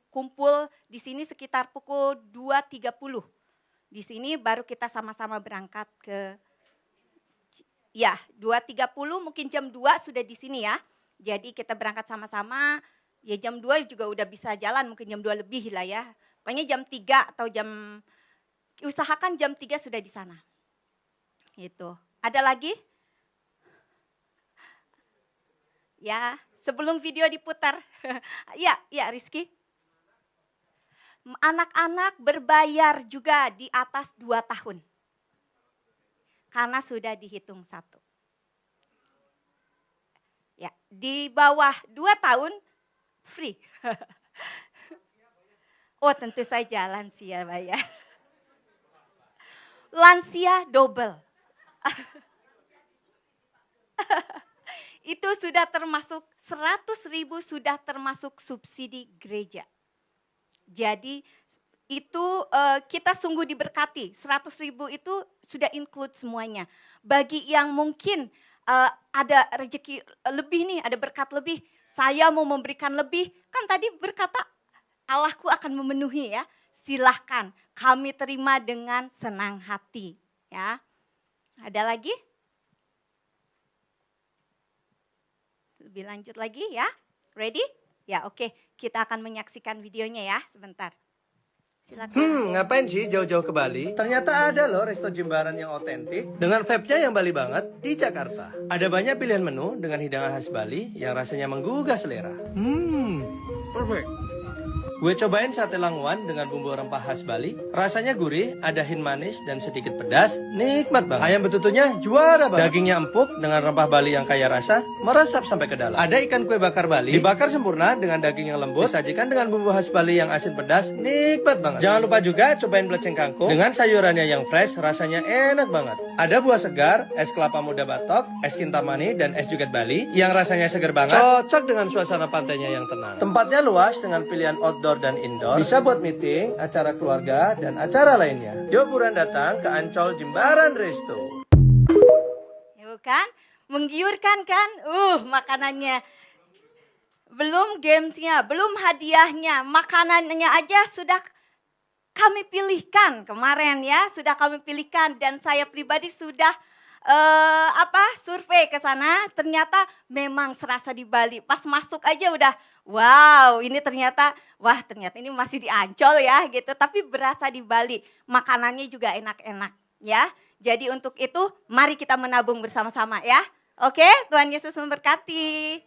kumpul di sini sekitar pukul 2.30. Di sini baru kita sama-sama berangkat ke, ya 2.30 mungkin jam 2 sudah di sini ya. Jadi kita berangkat sama-sama, ya jam 2 juga udah bisa jalan, mungkin jam 2 lebih lah ya. Pokoknya jam 3 atau usahakan jam 3 sudah di sana. Itu. Ada lagi? Ya, sebelum video diputar. Ya Rizky. Anak-anak berbayar juga di atas 2 tahun. Karena sudah dihitung 1. Ya, di bawah 2 tahun free. Oh, tentu saja lansia bayar. Lansia double. Itu sudah termasuk 100.000 sudah termasuk subsidi gereja. Jadi itu kita sungguh diberkati, 100.000 itu sudah include semuanya. Bagi yang mungkin ada rezeki lebih nih, ada berkat lebih, saya mau memberikan lebih, kan tadi berkata Allahku akan memenuhi ya, silahkan kami terima dengan senang hati ya. Ada lagi? Lebih lanjut lagi ya, ready? Ya oke, kita akan menyaksikan videonya ya sebentar. Silakan. Ngapain sih jauh-jauh ke Bali? Ternyata ada loh resto Jimbaran yang otentik dengan vibe-nya yang Bali banget di Jakarta. Ada banyak pilihan menu dengan hidangan khas Bali yang rasanya menggugah selera. Perfect. Gue cobain sate langwan dengan bumbu rempah khas Bali. Rasanya gurih, ada hint manis dan sedikit pedas. Nikmat banget. Ayam betutunya juara banget. Dagingnya empuk dengan rempah Bali yang kaya rasa, meresap sampai ke dalam. Ada ikan kue bakar Bali, dibakar sempurna dengan daging yang lembut. Disajikan dengan bumbu khas Bali yang asin pedas. Nikmat banget. Jangan lupa juga cobain beleceng kangkung dengan sayurannya yang fresh, rasanya enak banget. Ada buah segar, es kelapa muda batok, es kintamani, dan es juget Bali yang rasanya segar banget. Cocok dengan suasana pantainya yang tenang. Tempatnya luas dengan pilihan outdoor dan indoor. Bisa buat meeting, acara keluarga, dan acara lainnya. Yuk buruan datang ke Ancol Jimbaran Resto. Yuk kan, menggiurkan kan? Makanannya. Belum gamesnya, belum hadiahnya, makanannya aja sudah kami pilihkan kemarin ya. Sudah kami pilihkan dan saya pribadi sudah survei ke sana. Ternyata memang serasa di Bali. Pas masuk aja udah wow, ini ternyata ini masih di Ancol ya gitu, tapi berasa di Bali. Makanannya juga enak-enak ya. Jadi untuk itu mari kita menabung bersama-sama ya. Oke, Tuhan Yesus memberkati.